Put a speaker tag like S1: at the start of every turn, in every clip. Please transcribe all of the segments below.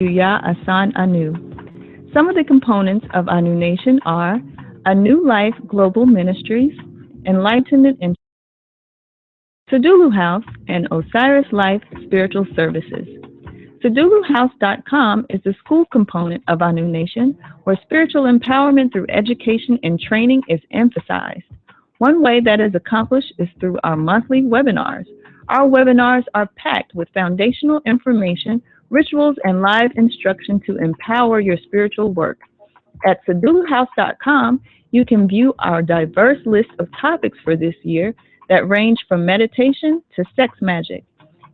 S1: Ya Asan Anu. Some of the components of Anu Nation are A New Life Global Ministries, Enlightenment and Sedulu House, and Osiris Life Spiritual Services. SeduluHouse.com is the school component of Anu Nation, where spiritual empowerment through education and training is emphasized. One way that is accomplished is through our monthly webinars. Our webinars are packed with foundational information, rituals, and live instruction to empower your spiritual work. At SeduluHouse.com, you can view our diverse list of topics for this year that range from meditation to sex magic.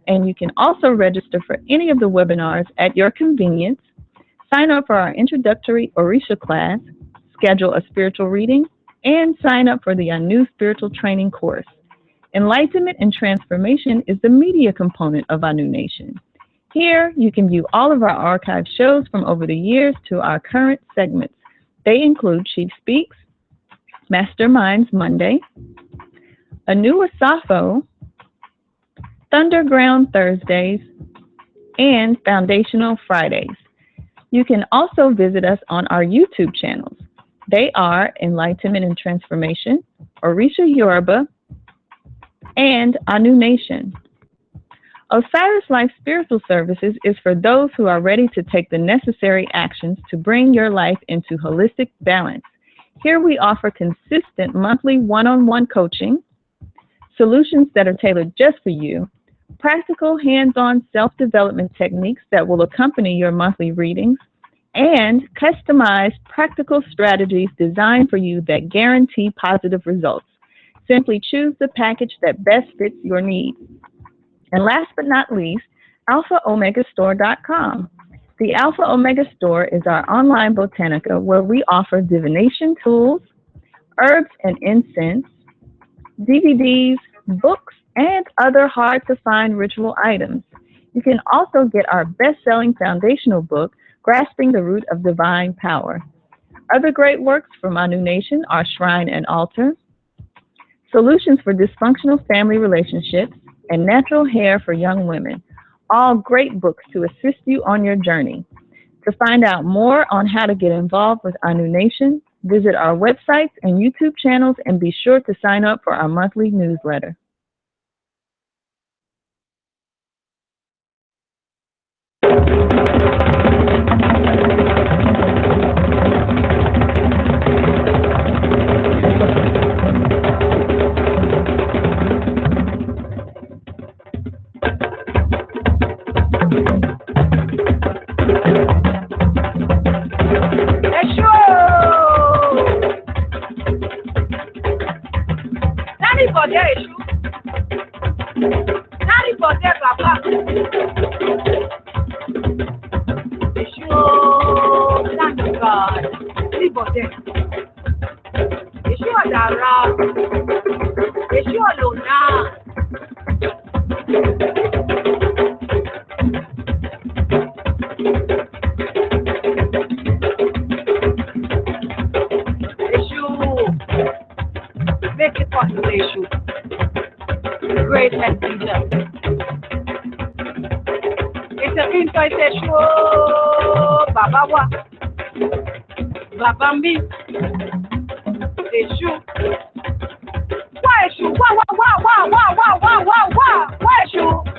S1: And you can also register for any of the webinars at your convenience, sign up for our introductory Orisha class, schedule a spiritual reading, and sign up for the Anu Spiritual Training course. Enlightenment and Transformation is the media component of Anu Nation. Here, you can view all of our archived shows from over the years to our current segments. They include Chief Speaks, Masterminds Monday, Anu Asafo, Thunderground Thursdays, and Foundational Fridays. You can also visit us on our YouTube channels. They are Enlightenment and Transformation, Orisha Yoruba, and Anu Nation. Osiris Life Spiritual Services is for those who are ready to take the necessary actions to bring your life into holistic balance. Here we offer consistent monthly one-on-one coaching, solutions that are tailored just for you, practical hands-on self-development techniques that will accompany your monthly readings, and customized practical strategies designed for you that guarantee positive results. Simply choose the package that best fits your needs. And last but not least, AlphaOmegaStore.com. The Alpha Omega Store is our online botanica where we offer divination tools, herbs and incense, DVDs, books, and other hard-to-find ritual items. You can also get our best-selling foundational book, Grasping the Root of Divine Power. Other great works from Anu Nation are Shrine and Altar, Solutions for Dysfunctional Family Relationships, and Natural Hair for Young Women. All great books to assist you on your journey. To find out more on how to get involved with Anu Nation, visit our websites and YouTube channels and be sure to sign up for our monthly newsletter.
S2: Babambi, Eshu. Why Eshu? Why Eshu?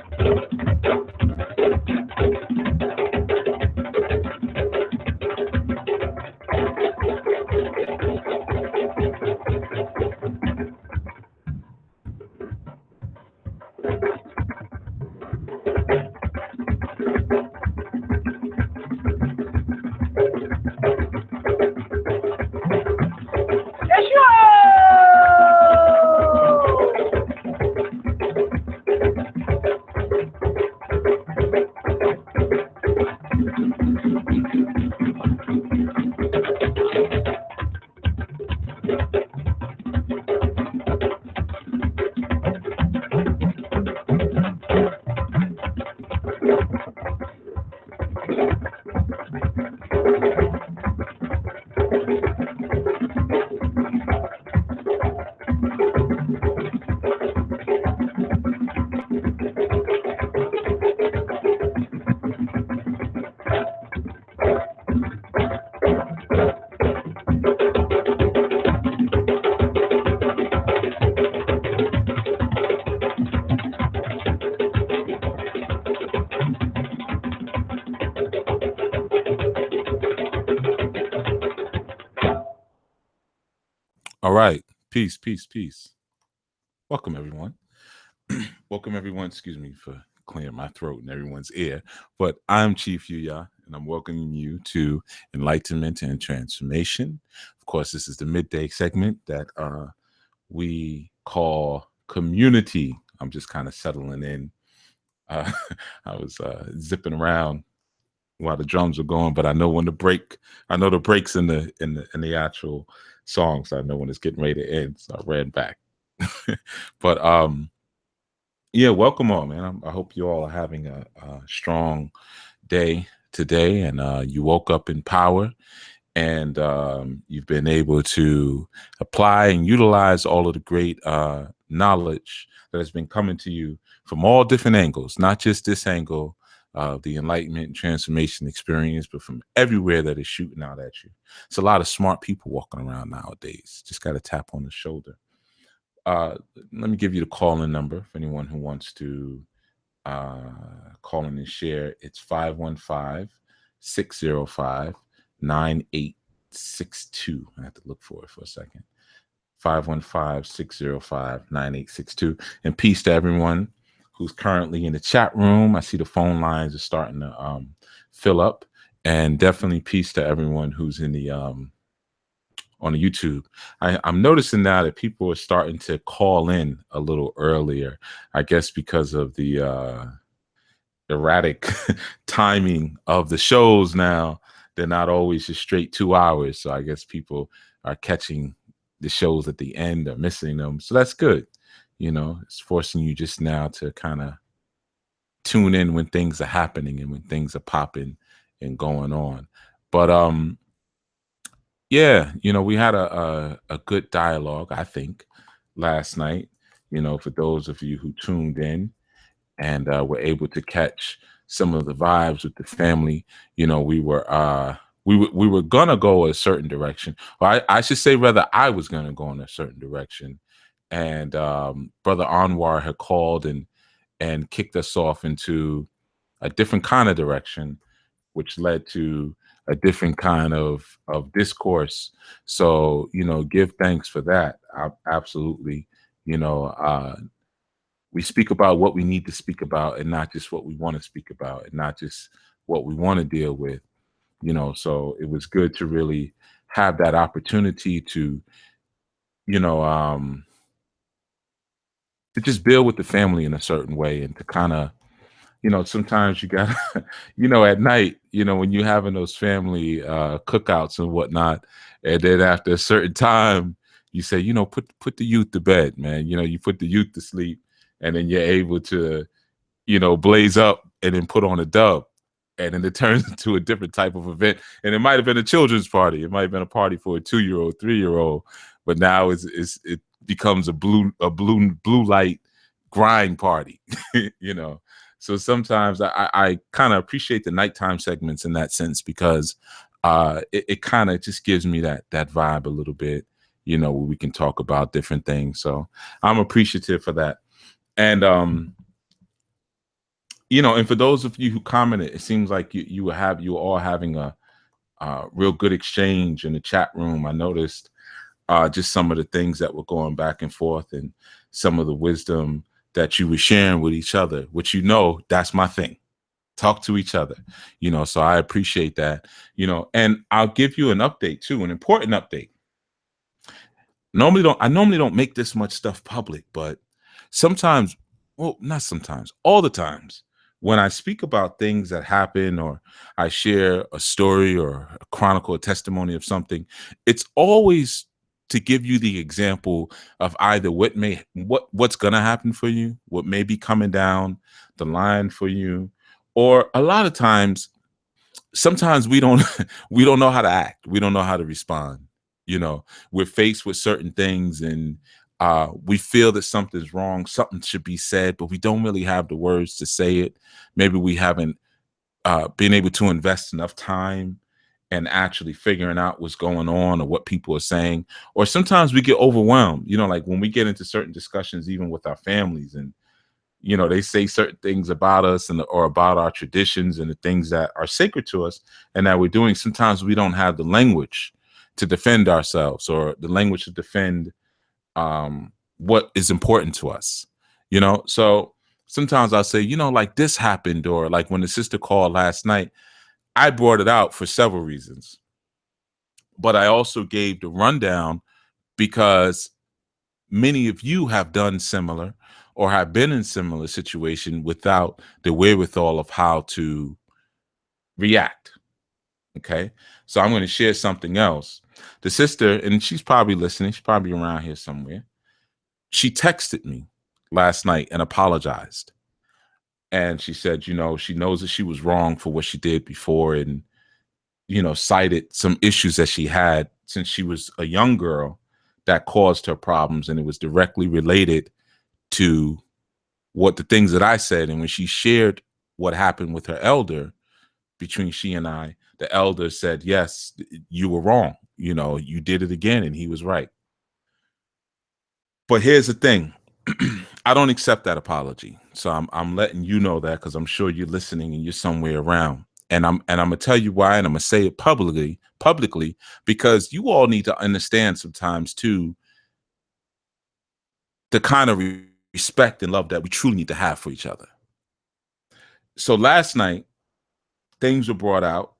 S3: All right. Peace, peace, peace. Welcome, everyone. Welcome, everyone. Excuse me for clearing my throat in everyone's ear. But I'm Chief Yuya, and I'm welcoming you to Enlightenment and Transformation. Of course, this is the midday segment that we call KMunity. I'm just kind of settling in. Uh, I was zipping around while the drums were going, but I know when the break. I know the breaks in the actual song, so I know when it's getting ready to end. So I ran back. But yeah, welcome all, man. I hope you all are having a strong day today, and you woke up in power, and you've been able to apply and utilize all of the great knowledge that has been coming to you from all different angles, not just this angle of the enlightenment and transformation experience, but from everywhere that is shooting out at you. It's a lot of smart people walking around nowadays. Just got to tap on the shoulder. Let me give you the call-in number for anyone who wants to call in and share. It's 515-605-9862. I have to look for it for a second. 515-605-9862. And peace to everyone who's currently in the chat room. I see the phone lines are starting to fill up. And definitely peace to everyone who's in the on the YouTube. I'm noticing now that people are starting to call in a little earlier, I guess because of the erratic timing of the shows now. They're not always just straight 2 hours. So I guess people are catching the shows at the end or missing them. So that's good. You know, it's forcing you just now to kind of tune in when things are happening and when things are popping and going on. But yeah, you know, we had a good dialogue, I think, last night. You know, for those of you who tuned in and were able to catch some of the vibes with the family, you know, we were gonna go a certain direction. Or I should say, rather, I was gonna go in a certain direction, and Brother Anwar had called and kicked us off into a different kind of direction, which led to a different kind of discourse. So, you know, give thanks for that. Absolutely. You know, we speak about what we need to speak about and not just what we want to speak about and not just what we want to deal with, you know. So it was good to really have that opportunity to, you know, to just build with the family in a certain way and to kind of, you know, sometimes you got, you know, at night, you know, when you're having those family cookouts and whatnot, and then after a certain time, you say, you know, put the youth to bed, man. You know, you put the youth to sleep, and then you're able to, you know, blaze up and then put on a dub, and then it turns into a different type of event. And it might have been a children's party, it might have been a party for a 2-year-old, 3-year-old, but now it becomes a blue light grind party, you know. So sometimes I kind of appreciate the nighttime segments in that sense because it kind of just gives me that vibe a little bit, you know, where we can talk about different things. So I'm appreciative for that. And, you know, and for those of you who commented, it seems like you were all having a real good exchange in the chat room. I noticed just some of the things that were going back and forth and some of the wisdom that you were sharing with each other, which, you know, that's my thing. Talk to each other, you know, so I appreciate that, you know, and I'll give you an update too, an important update. I normally don't make this much stuff public, but sometimes, well, not sometimes, all the times, when I speak about things that happen or I share a story or a chronicle, a testimony of something, it's always to give you the example of either what's going to happen for you, what may be coming down the line for you, or a lot of times, sometimes we don't know how to act, we don't know how to respond. You know, we're faced with certain things and we feel that something's wrong, something should be said, but we don't really have the words to say it. Maybe we haven't been able to invest enough time and actually figuring out what's going on or what people are saying. Or sometimes we get overwhelmed, you know, like when we get into certain discussions, even with our families, and, you know, they say certain things about us or about our traditions and the things that are sacred to us and that we're doing. Sometimes we don't have the language to defend ourselves, or the language to defend what is important to us, you know? So sometimes I'll say, you know, like this happened, or like when the sister called last night, I brought it out for several reasons, but I also gave the rundown because many of you have done similar or have been in similar situation without the wherewithal of how to react. Okay. So I'm going to share something else. The sister, and she's probably listening, she's probably around here somewhere. She texted me last night and apologized. And she said, you know, she knows that she was wrong for what she did before, and, you know, cited some issues that she had since she was a young girl that caused her problems. And it was directly related to what the things that I said. And when she shared what happened with her elder, between she and I, the elder said, yes, you were wrong. You know, you did it again, and he was right. But here's the thing. I don't accept that apology. So I'm letting you know that, because I'm sure you're listening and you're somewhere around. And I'm gonna tell you why, and I'm gonna say it publicly, because you all need to understand sometimes too the kind of respect and love that we truly need to have for each other. So last night, things were brought out,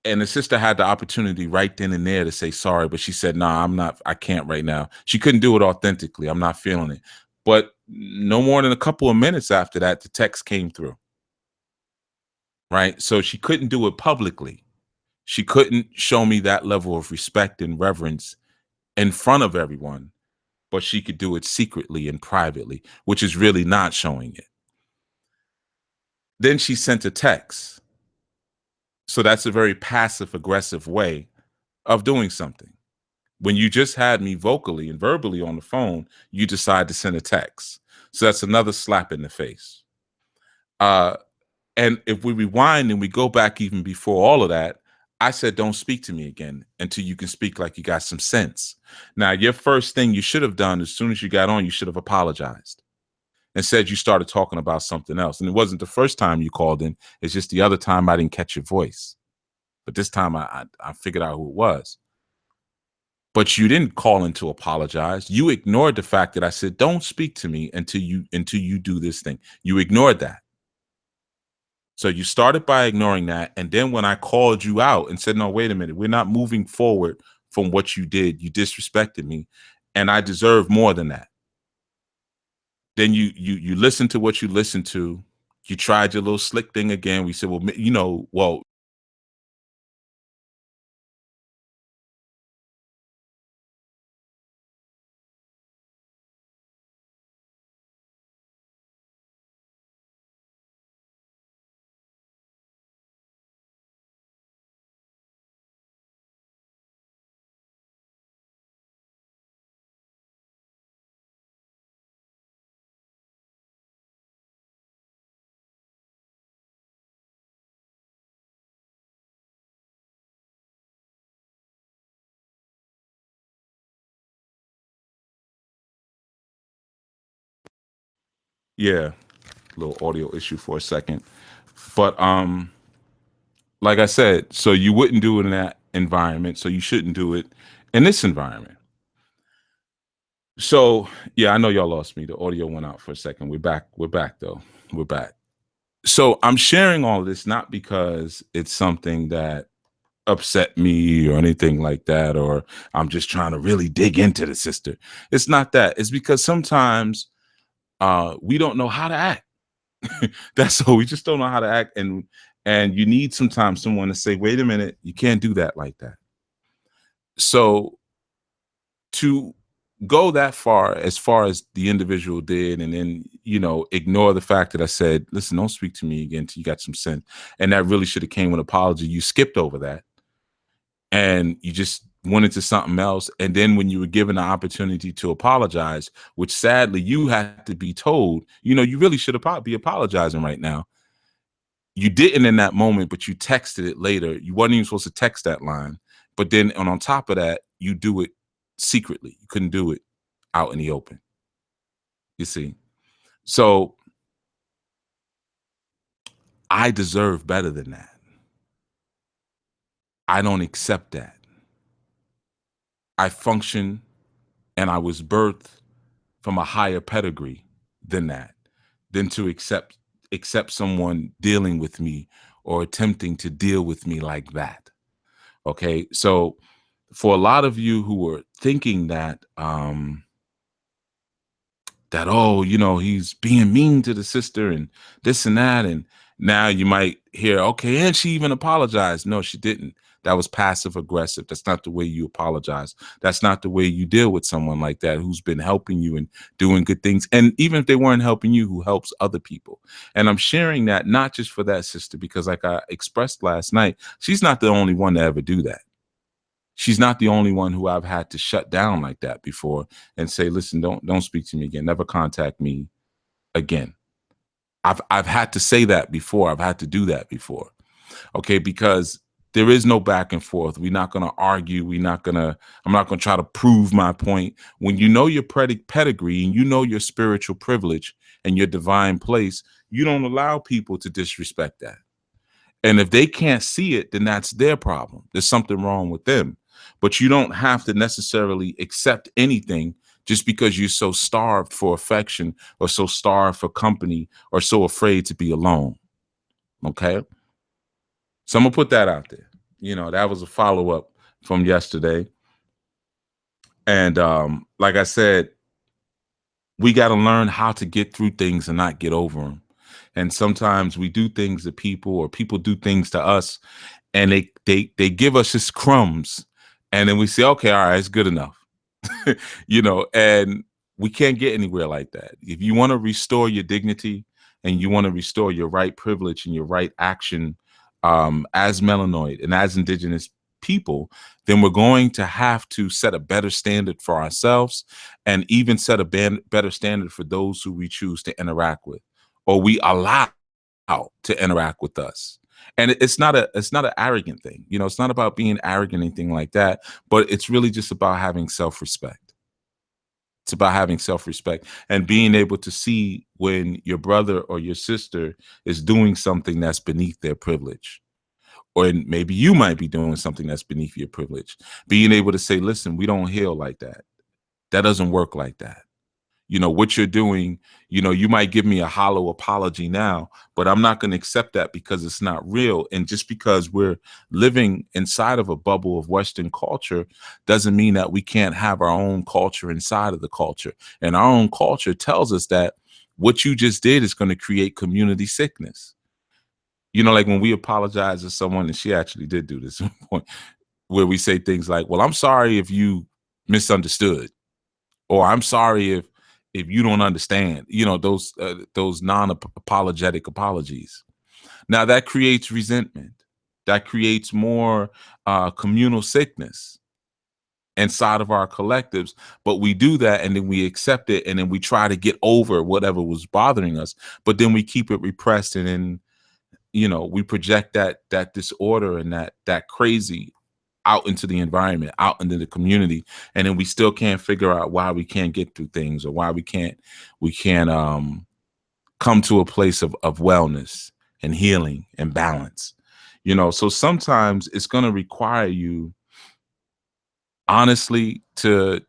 S3: and the sister had the opportunity right then and there to say sorry, but she said, "Nah, I can't right now." She couldn't do it authentically. I'm not feeling it. But no more than a couple of minutes after that, the text came through. Right? So she couldn't do it publicly. She couldn't show me that level of respect and reverence in front of everyone, but she could do it secretly and privately, which is really not showing it. Then she sent a text. So that's a very passive aggressive way of doing something. When you just had me vocally and verbally on the phone, you decide to send a text. So that's another slap in the face. And if we rewind and we go back even before all of that, I said, don't speak to me again until you can speak like you got some sense. Now, your first thing you should have done as soon as you got on, you should have apologized and said you started talking about something else. And it wasn't the first time you called in. It's just the other time I didn't catch your voice. But this time I figured out who it was. But you didn't call in to apologize. You ignored the fact that I said, don't speak to me until you do this thing. You ignored that. So you started by ignoring that. And then when I called you out and said, no, wait a minute, we're not moving forward from what you did. You disrespected me, and I deserve more than that. Then you listened to what you listened to. You tried your little slick thing again. We said, well, yeah, little audio issue for a second. But like I said, so you wouldn't do it in that environment, so you shouldn't do it in this environment. So yeah, I know y'all lost me. The audio went out for a second. We're back. We're back though. We're back. So I'm sharing all this not because it's something that upset me or anything like that, or I'm just trying to really dig into the sister. It's not that. It's because sometimes we don't know how to act. That's all. We just don't know how to act, and you need sometimes someone to say, "Wait a minute, you can't do that like that." So to go that far as the individual did, and then ignore the fact that I said, listen, don't speak to me again until you got some sense, and that really should have came with an apology. You skipped over that and you just went into something else, and then when you were given the opportunity to apologize, which sadly you had to be told, you really should be apologizing right now. You didn't in that moment, but you texted it later. You weren't even supposed to text that line. But then on top of that, you do it secretly. You couldn't do it out in the open. You see? So I deserve better than that. I don't accept that. I function and I was birthed from a higher pedigree than that, than to accept someone dealing with me or attempting to deal with me like that. Okay, so for a lot of you who are thinking that that, oh, he's being mean to the sister and this and that, and now you might hear, okay, and she even apologized. No, she didn't. That was passive aggressive. That's not the way you apologize. That's not the way you deal with someone like that who's been helping you and doing good things. And even if they weren't helping you, who helps other people. And I'm sharing that not just for that sister, because like I expressed last night, she's not the only one to ever do that. She's not the only one who I've had to shut down like that before and say, listen, don't speak to me again. Never contact me again. I've had to say that before. I've had to do that before. Okay, because there is no back and forth. We're not going to argue. I'm not going to try to prove my point. When you know your pedigree and you know your spiritual privilege and your divine place, you don't allow people to disrespect that. And if they can't see it, then that's their problem. There's something wrong with them. But you don't have to necessarily accept anything just because you're so starved for affection or so starved for company or so afraid to be alone. Okay? So I'm going to put that out there. That was a follow-up from yesterday. And like I said, we got to learn how to get through things and not get over them. And sometimes we do things to people or people do things to us and they give us just crumbs. And then we say, okay, all right, it's good enough. And we can't get anywhere like that. If you want to restore your dignity and you want to restore your right privilege and your right action as melanoid and as indigenous people, then we're going to have to set a better standard for ourselves and even set a better standard for those who we choose to interact with or we allow to interact with us. And it's not an arrogant thing. It's not about being arrogant, anything like that, but it's really just about having self-respect. It's about having self-respect and being able to see when your brother or your sister is doing something that's beneath their privilege. Or maybe you might be doing something that's beneath your privilege. Being able to say, listen, we don't heal like that. That doesn't work like that. What you're doing, you might give me a hollow apology now, but I'm not going to accept that because it's not real. And just because we're living inside of a bubble of Western culture doesn't mean that we can't have our own culture inside of the culture. And our own culture tells us that what you just did is going to create community sickness. Like when we apologize to someone, and she actually did do this at one point, where we say things like, well, I'm sorry if you misunderstood, or I'm sorry if you don't understand, those non-apologetic apologies. Now that creates resentment. That creates more communal sickness inside of our collectives. But we do that and then we accept it and then we try to get over whatever was bothering us. But then we keep it repressed and then, we project that disorder and that crazy out into the environment, out into the community, and then we still can't figure out why we can't get through things or why we can't come to a place of wellness and healing and balance. So sometimes it's going to require you, honestly, to,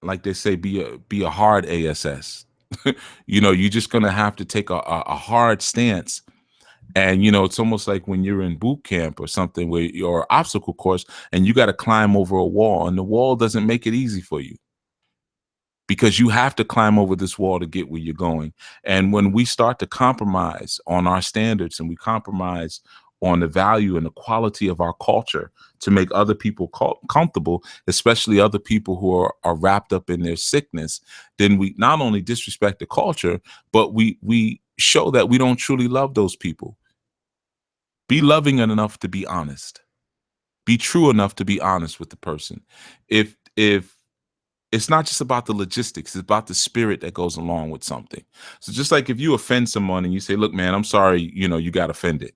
S3: like they say, be a hard ASS. You're just going to have to take a hard stance. And, it's almost like when you're in boot camp or something where you're obstacle course and you got to climb over a wall and the wall doesn't make it easy for you because you have to climb over this wall to get where you're going. And when we start to compromise on our standards and we compromise on the value and the quality of our culture to make other people comfortable, especially other people who are wrapped up in their sickness, then we not only disrespect the culture, but we show that we don't truly love those people. Be loving enough to be honest. Be true enough to be honest with the person. If it's not just about the logistics, it's about the spirit that goes along with something. So just like if you offend someone and you say, look, man, I'm sorry, you got offended.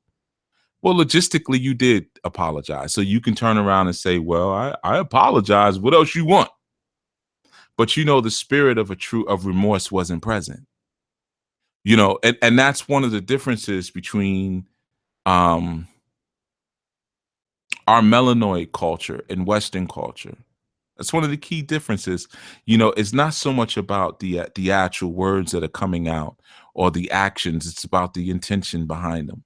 S3: Well, logistically, you did apologize. So you can turn around and say, well, I apologize. What else you want? But the spirit of remorse wasn't present. And that's one of the differences between our melanoid culture and Western culture. That's one of the key differences. You know, it's not so much about the actual words that are coming out or the actions. It's about the intention behind them.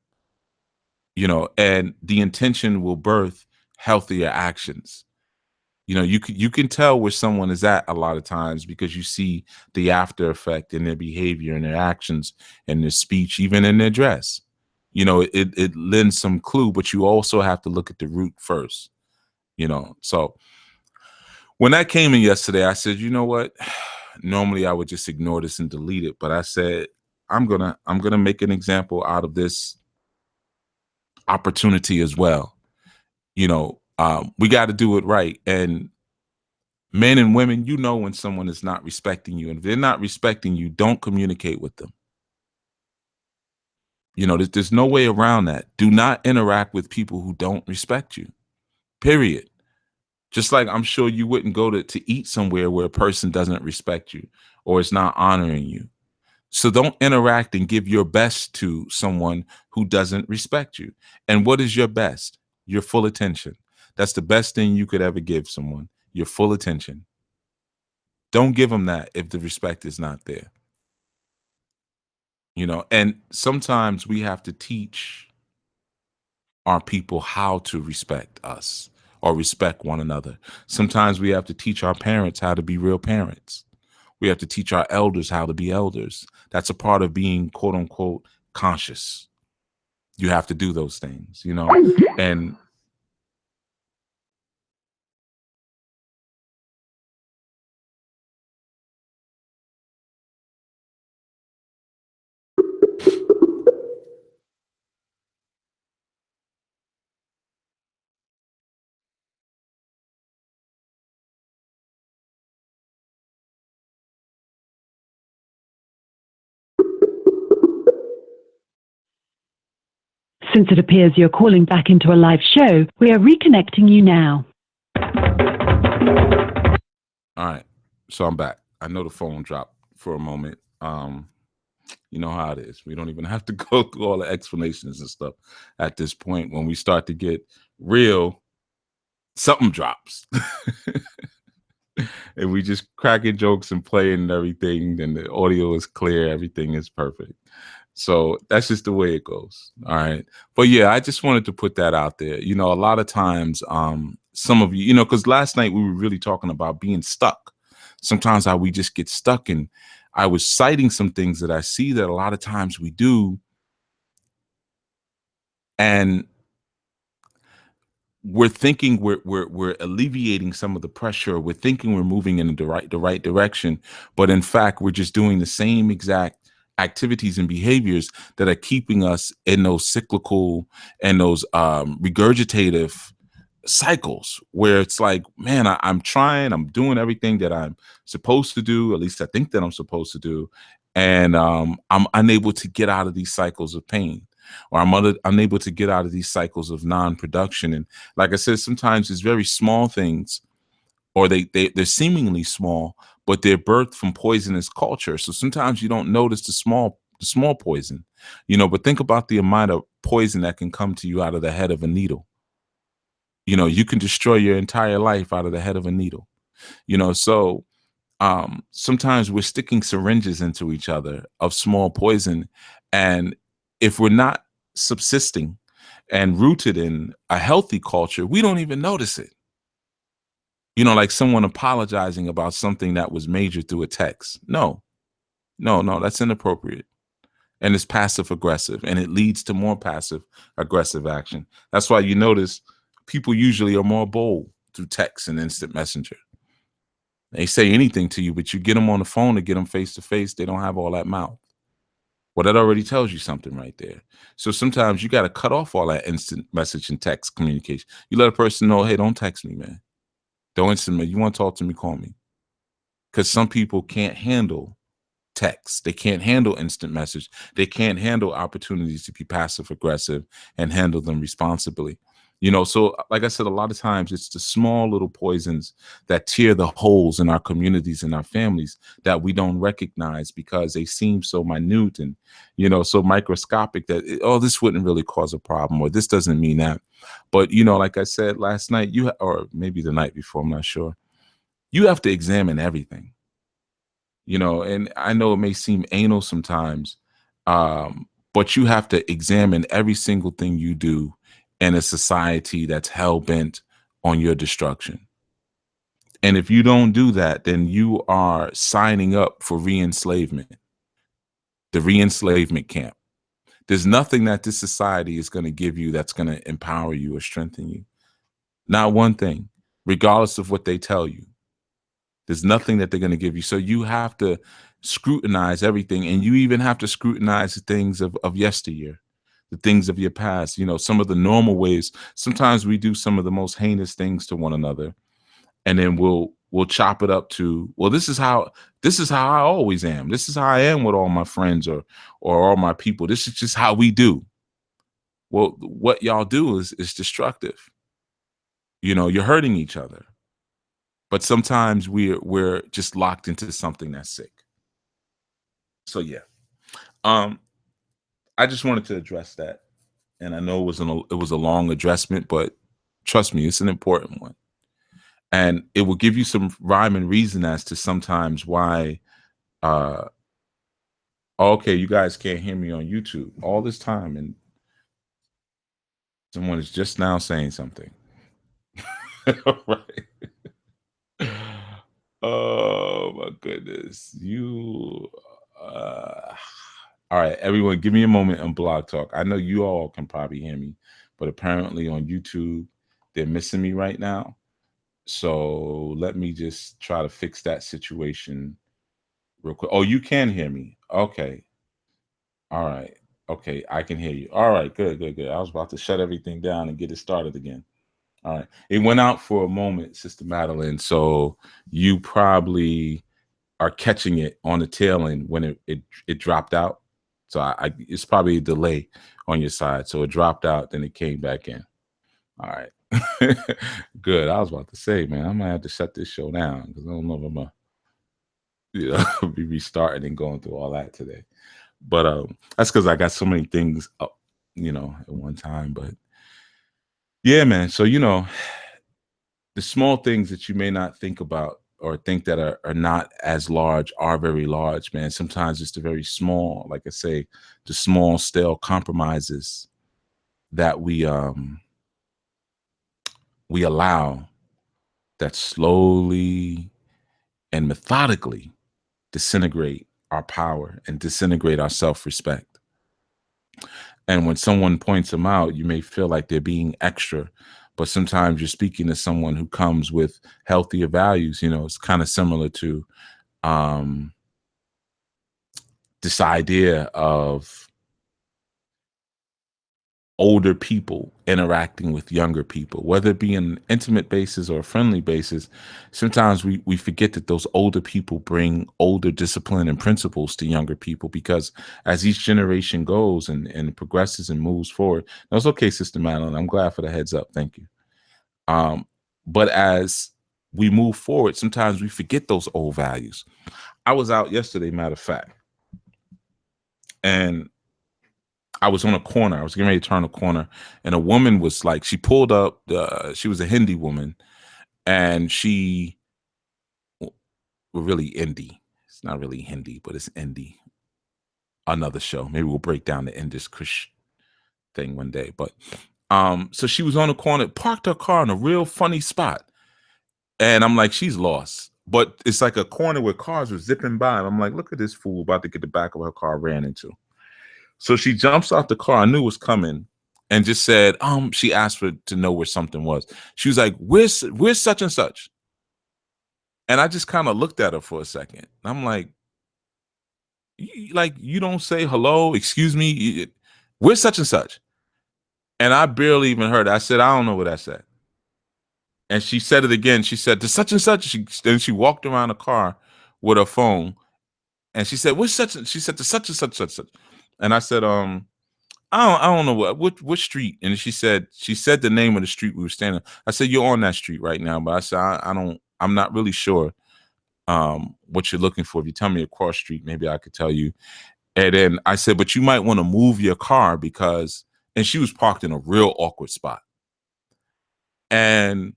S3: You know, and the intention will birth healthier actions. You know, you can tell where someone is at a lot of times because you see the after effect in their behavior and their actions and their speech, even in their dress. You know, it lends some clue, but you also have to look at the root first. You know, so when that came in yesterday, I said, you know what? Normally I would just ignore this and delete it, but I said I'm gonna make an example out of this opportunity as well. You know, we got to do it right. And men and women, you know when someone is not respecting you, and if they're not respecting you, don't communicate with them. You know, there's no way around that. Do not interact with people who don't respect you. Period. Just like I'm sure you wouldn't go to eat somewhere where a person doesn't respect you or is not honoring you. So don't interact and give your best to someone who doesn't respect you. And what is your best? Your full attention. That's the best thing you could ever give someone. Your full attention. Don't give them that if the respect is not there. You know, and sometimes we have to teach our people how to respect us or respect one another. Sometimes we have to teach our parents how to be real parents. We have to teach our elders how to be elders. That's a part of being, quote unquote, conscious. You have to do those things, you know, and
S4: Since it appears you're calling back into a live show, we are reconnecting you now.
S3: all right. So I'm back. I know the phone dropped for a moment. You know how it is. We don't even have to go through all the explanations and stuff at this point. When we start to get real, something drops. And we just cracking jokes and playing and everything, and the audio is clear, everything is perfect. So that's just the way it goes. All right. But yeah, I just wanted to put that out there. You know, a lot of times, some of you, you know, because last night we were really talking about being stuck. Sometimes how we just get stuck. And I was citing some things that I see that a lot of times we do. And we're thinking we're alleviating some of the pressure. We're thinking we're moving in the right direction, but in fact, we're just doing the same exact activities and behaviors that are keeping us in those cyclical and those regurgitative cycles where it's like, man, I'm trying, I'm doing everything that I'm supposed to do, at least I think that I'm supposed to do, and I'm unable to get out of these cycles of pain, or I'm unable to get out of these cycles of non-production. And like I said, sometimes it's very small things, or they're seemingly small, but they're birthed from poisonous culture. So sometimes you don't notice the small poison, you know, but think about the amount of poison that can come to you out of the head of a needle. You know, you can destroy your entire life out of the head of a needle, you know. So sometimes we're sticking syringes into each other of small poison. And if we're not subsisting and rooted in a healthy culture, we don't even notice it. You know, like someone apologizing about something that was major through a text. No, that's inappropriate. And it's passive aggressive, and it leads to more passive aggressive action. That's why you notice people usually are more bold through text and instant messenger. They say anything to you, but you get them on the phone to get them face to face. They don't have all that mouth. Well, that already tells you something right there. So sometimes you got to cut off all that instant message and text communication. You let a person know, hey, don't text me, man. Don't instant me. You want to talk to me, call me. Because some people can't handle text. They can't handle instant message. They can't handle opportunities to be passive aggressive and handle them responsibly. You know, so like I said, a lot of times it's the small little poisons that tear the holes in our communities and our families that we don't recognize because they seem so minute and, you know, so microscopic that, oh, this wouldn't really cause a problem, or this doesn't mean that. But, you know, like I said last night, or maybe the night before, I'm not sure, you have to examine everything, and I know it may seem anal sometimes, but you have to examine every single thing you do in a society that's hell-bent on your destruction. And if you don't do that, then you are signing up for re-enslavement, the re-enslavement camp. There's nothing that this society is going to give you that's going to empower you or strengthen you. Not one thing, regardless of what they tell you. There's nothing that they're going to give you. So you have to scrutinize everything. And you even have to scrutinize the things of yesteryear, the things of your past, some of the normal ways. Sometimes we do some of the most heinous things to one another. And then we'll chop it up to, well, this is how I always am. This is how I am with all my friends or all my people. This is just how we do. Well, what y'all do is destructive. You're hurting each other. But sometimes we're just locked into something that's sick. So yeah, I just wanted to address that, and I know it was a long addressment, but trust me, it's an important one, and it will give you some rhyme and reason as to sometimes why. Okay, you guys can't hear me on YouTube all this time, and someone is just now saying something. Right. Oh my goodness. All right, everyone, give me a moment on Blog Talk. I know you all can probably hear me, but apparently on YouTube, they're missing me right now. So let me just try to fix that situation real quick. Oh, you can hear me. Okay. All right. Okay, I can hear you. All right, good. I was about to shut everything down and get it started again. All right. It went out for a moment, Sister Madeline. So you probably are catching it on the tail end when it dropped out. So it's probably a delay on your side. So it dropped out, then it came back in. All right. Good. I was about to say, man, I might have to shut this show down because I don't know if I'm gonna be restarting and going through all that today. But that's because I got so many things up, at one time. But yeah, man. So the small things that you may not think about or think that are not as large are very large, man. Sometimes it's the very small, like I say, the small, stale compromises that we allow that slowly and methodically disintegrate our power and disintegrate our self-respect. And when someone points them out, you may feel like they're being extra, but sometimes you're speaking to someone who comes with healthier values. It's kind of similar to this idea of older people interacting with younger people, whether it be on an intimate basis or a friendly basis. Sometimes we forget that those older people bring older discipline and principles to younger people, because as each generation goes and progresses and moves forward. That's okay, Sister Madeline. I'm glad for the heads up. Thank you. But as we move forward, sometimes we forget those old values. I was out yesterday, matter of fact, and I was on a corner. I was getting ready to turn a corner, and a woman was like, she pulled up. She was a Hindi woman, and she, well, really Indie. It's not really Hindi, but it's Indie. Another show. Maybe we'll break down the Indus Kush thing one day. But so she was on a corner, parked her car in a real funny spot, and I'm like, she's lost. But it's like a corner where cars were zipping by, and I'm like, look at this fool about to get the back of her car ran into. So she jumps out the car. I knew it was coming, and just said, she asked for to know where something was. She was like, where's such and such? And I just kind of looked at her for a second. I'm like, you don't say hello, excuse me, where's such and such? And I barely even heard it. I said, I don't know what I said. And she said it again. She said, to such and such. Then she walked around the car with her phone, and she said, what's such? She said, to such and such, such. And I said, I don't know what street. And she said the name of the street we were standing. I said, you're on that street right now, but I said, I'm not really sure what you're looking for. If you tell me a cross street, maybe I could tell you. And then I said, but you might want to move your car because, and she was parked in a real awkward spot. And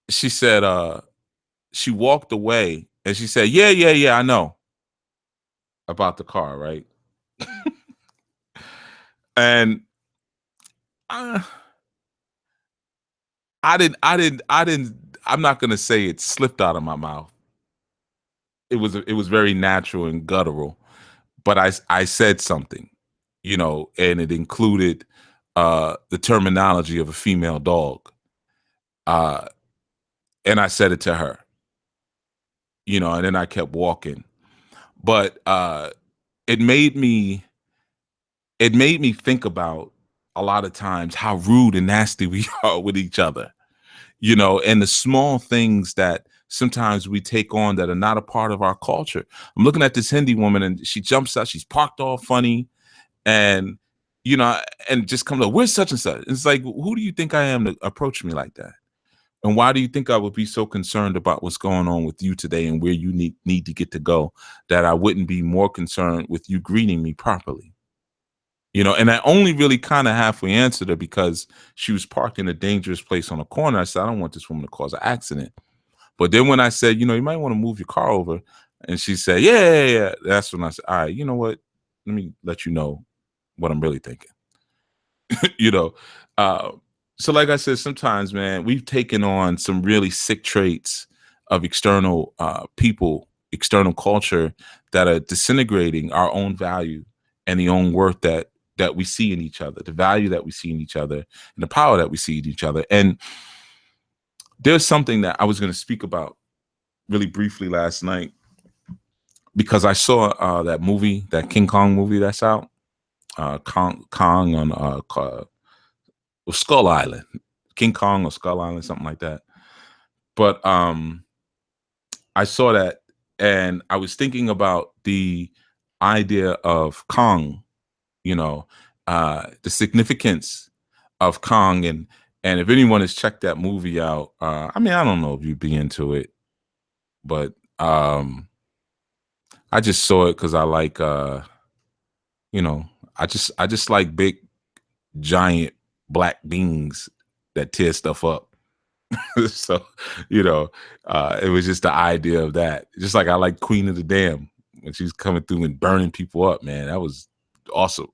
S3: she said, she walked away and she said, yeah, I know about the car, right? And I didn't, I'm not going to say it slipped out of my mouth. It was very natural and guttural, but I said something, and it included the terminology of a female dog. And I said it to her, and then I kept walking. But it made me think about a lot of times how rude and nasty we are with each other, and the small things that sometimes we take on that are not a part of our culture. I'm looking at this Hindi woman and she jumps out, she's parked all funny, and and just comes up, where's such and such? It's like, who do you think I am to approach me like that? And why do you think I would be so concerned about what's going on with you today and where you need to get to go, that I wouldn't be more concerned with you greeting me properly? And I only really kind of halfway answered her because she was parked in a dangerous place on a corner. I said, I don't want this woman to cause an accident. But then when I said, you might want to move your car over, and she said, yeah. That's when I said, all right, you know what? Let me let you know what I'm really thinking. you know, uh, so like I said, sometimes, man, we've taken on some really sick traits of external people, external culture, that are disintegrating our own value and the own worth that we see in each other, the value that we see in each other, and the power that we see in each other. And there's something that I was going to speak about really briefly last night, because I saw that movie, that King Kong movie that's out, Kong on Skull Island, King Kong or Skull Island, something like that. But I saw that and I was thinking about the idea of Kong, the significance of Kong. And if anyone has checked that movie out, I mean, I don't know if you'd be into it, but I just saw it because I like, I just like big, giant black beings that tear stuff up. So, it was just the idea of that. Just like I like Queen of the Dam when she's coming through and burning people up, man. That was awesome.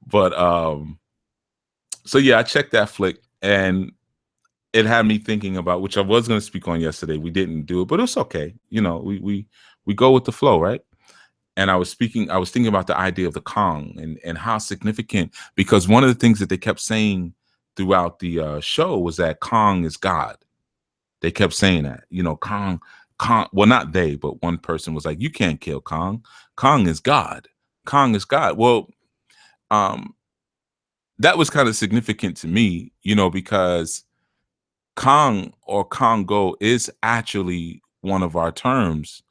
S3: But so yeah, I checked that flick and it had me thinking about, which I was going to speak on yesterday. We didn't do it, but it's okay. We go with the flow, right? And I was thinking about the idea of the Kong and how significant, because one of the things that they kept saying throughout the show was that Kong is God. They kept saying that, Kong, well, not they, but one person was like, you can't kill Kong. Kong is God. Kong is God. Well, that was kind of significant to me, because Kong or Congo is actually one of our terms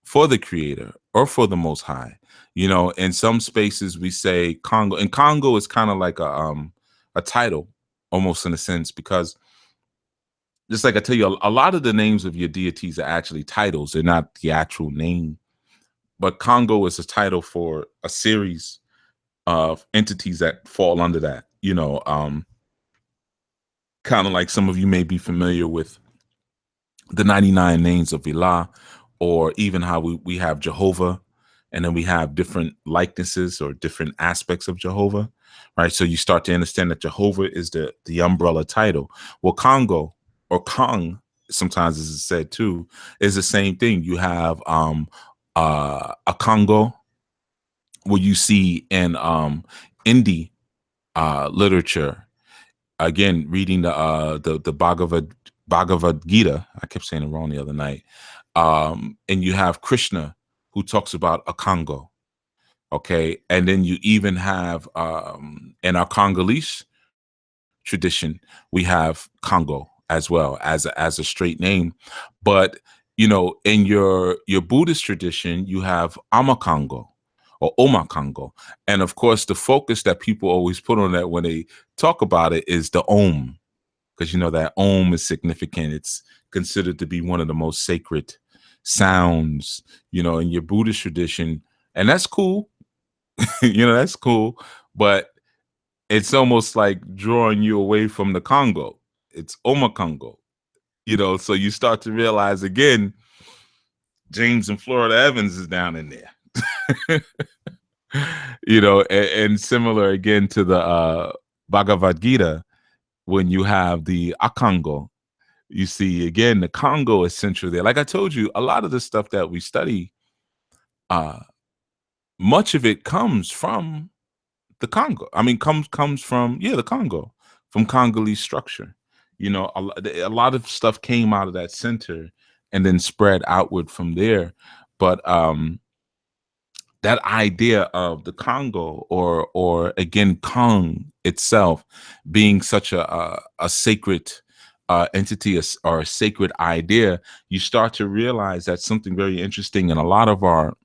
S3: for the creator or for the most high. In some spaces we say Congo, and Congo is kind of like a title almost, in a sense, because just like I tell you, a lot of the names of your deities are actually titles. They're not the actual name, but Congo is a title for a series of entities that fall under that, kind of like some of you may be familiar with the 99 names of Ilah, or even how we have Jehovah, and then we have different likenesses or different aspects of Jehovah, right? So you start to understand that Jehovah is the umbrella title. Well, Congo, or Kong, sometimes as it's said too, is the same thing. You have a Congo, what you see in Indie literature. Again, reading the Bhagavad Gita. I kept saying it wrong the other night. And you have Krishna, who talks about a Congo. Okay. And then you even have in our Congolese tradition, we have Congo as well as a straight name. But in your Buddhist tradition, you have Amakongo or Omakongo. And of course, the focus that people always put on that when they talk about it is the Om, because that Om is significant. It's considered to be one of the most sacred sounds, in your Buddhist tradition. And that's cool. That's cool. But it's almost like drawing you away from the Congo. It's Omakongo. You know, so you start to realize again, James and Florida Evans is down in there. You know, and similar again to the Bhagavad Gita, when you have the Akango, you see again the Congo is central there. Like I told you, a lot of the stuff that we study, much of it comes from the Congo. I mean, comes from the Congo, from Congolese structure. You know, a lot of stuff came out of that center and then spread outward from there. But that idea of the Congo, or again Kong itself, being such a sacred entity, or a sacred idea, you start to realize that's something very interesting in a lot of our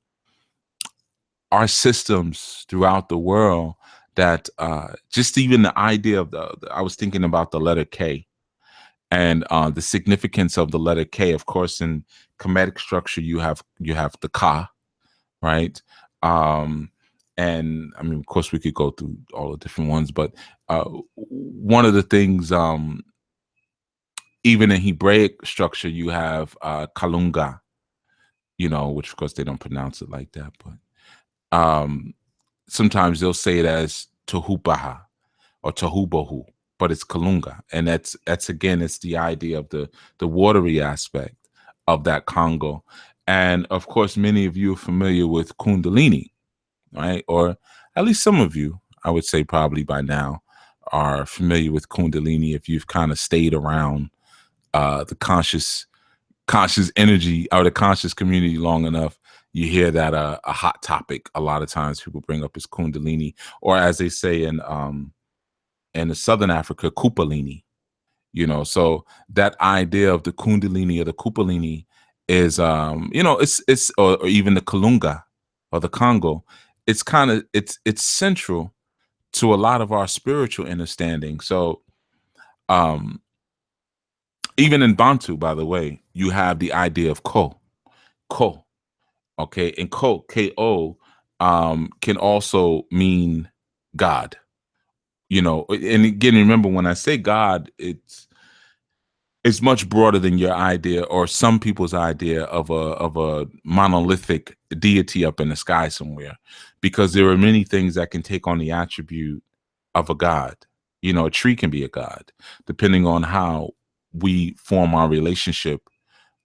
S3: systems throughout the world. That just even the idea of I was thinking about the letter K, and the significance of the letter K. Of course, in Kemetic structure, you have the Ka, right? And I mean, of course, we could go through all the different ones, but one of the things, even in Hebraic structure, you have Kalunga, you know, which of course they don't pronounce it like that, but sometimes they'll say it as Tohubaha or Tohubohu, but it's Kalunga, and that's again, it's the idea of the watery aspect of that Congo. And of course, many of you are familiar with Kundalini, right? Or at least some of you, I would say probably by now, are familiar with Kundalini if you've kind of stayed around the conscious energy, or the conscious community long enough. You hear that a hot topic a lot of times people bring up is Kundalini, or as they say in the Southern Africa, Kupalini. You know, so that idea of the Kundalini or the Kupalini is, you know, it's or even the Kalunga or the Congo. It's kind of it's central to a lot of our spiritual understanding. So, even in Bantu, by the way, you have the idea of ko, okay, and ko, can also mean God. You know, and again, remember when I say God, it's much broader than your idea, or some people's idea, of a monolithic deity up in the sky somewhere, because there are many things that can take on the attribute of a god. You know, a tree can be a god, depending on how we form our relationship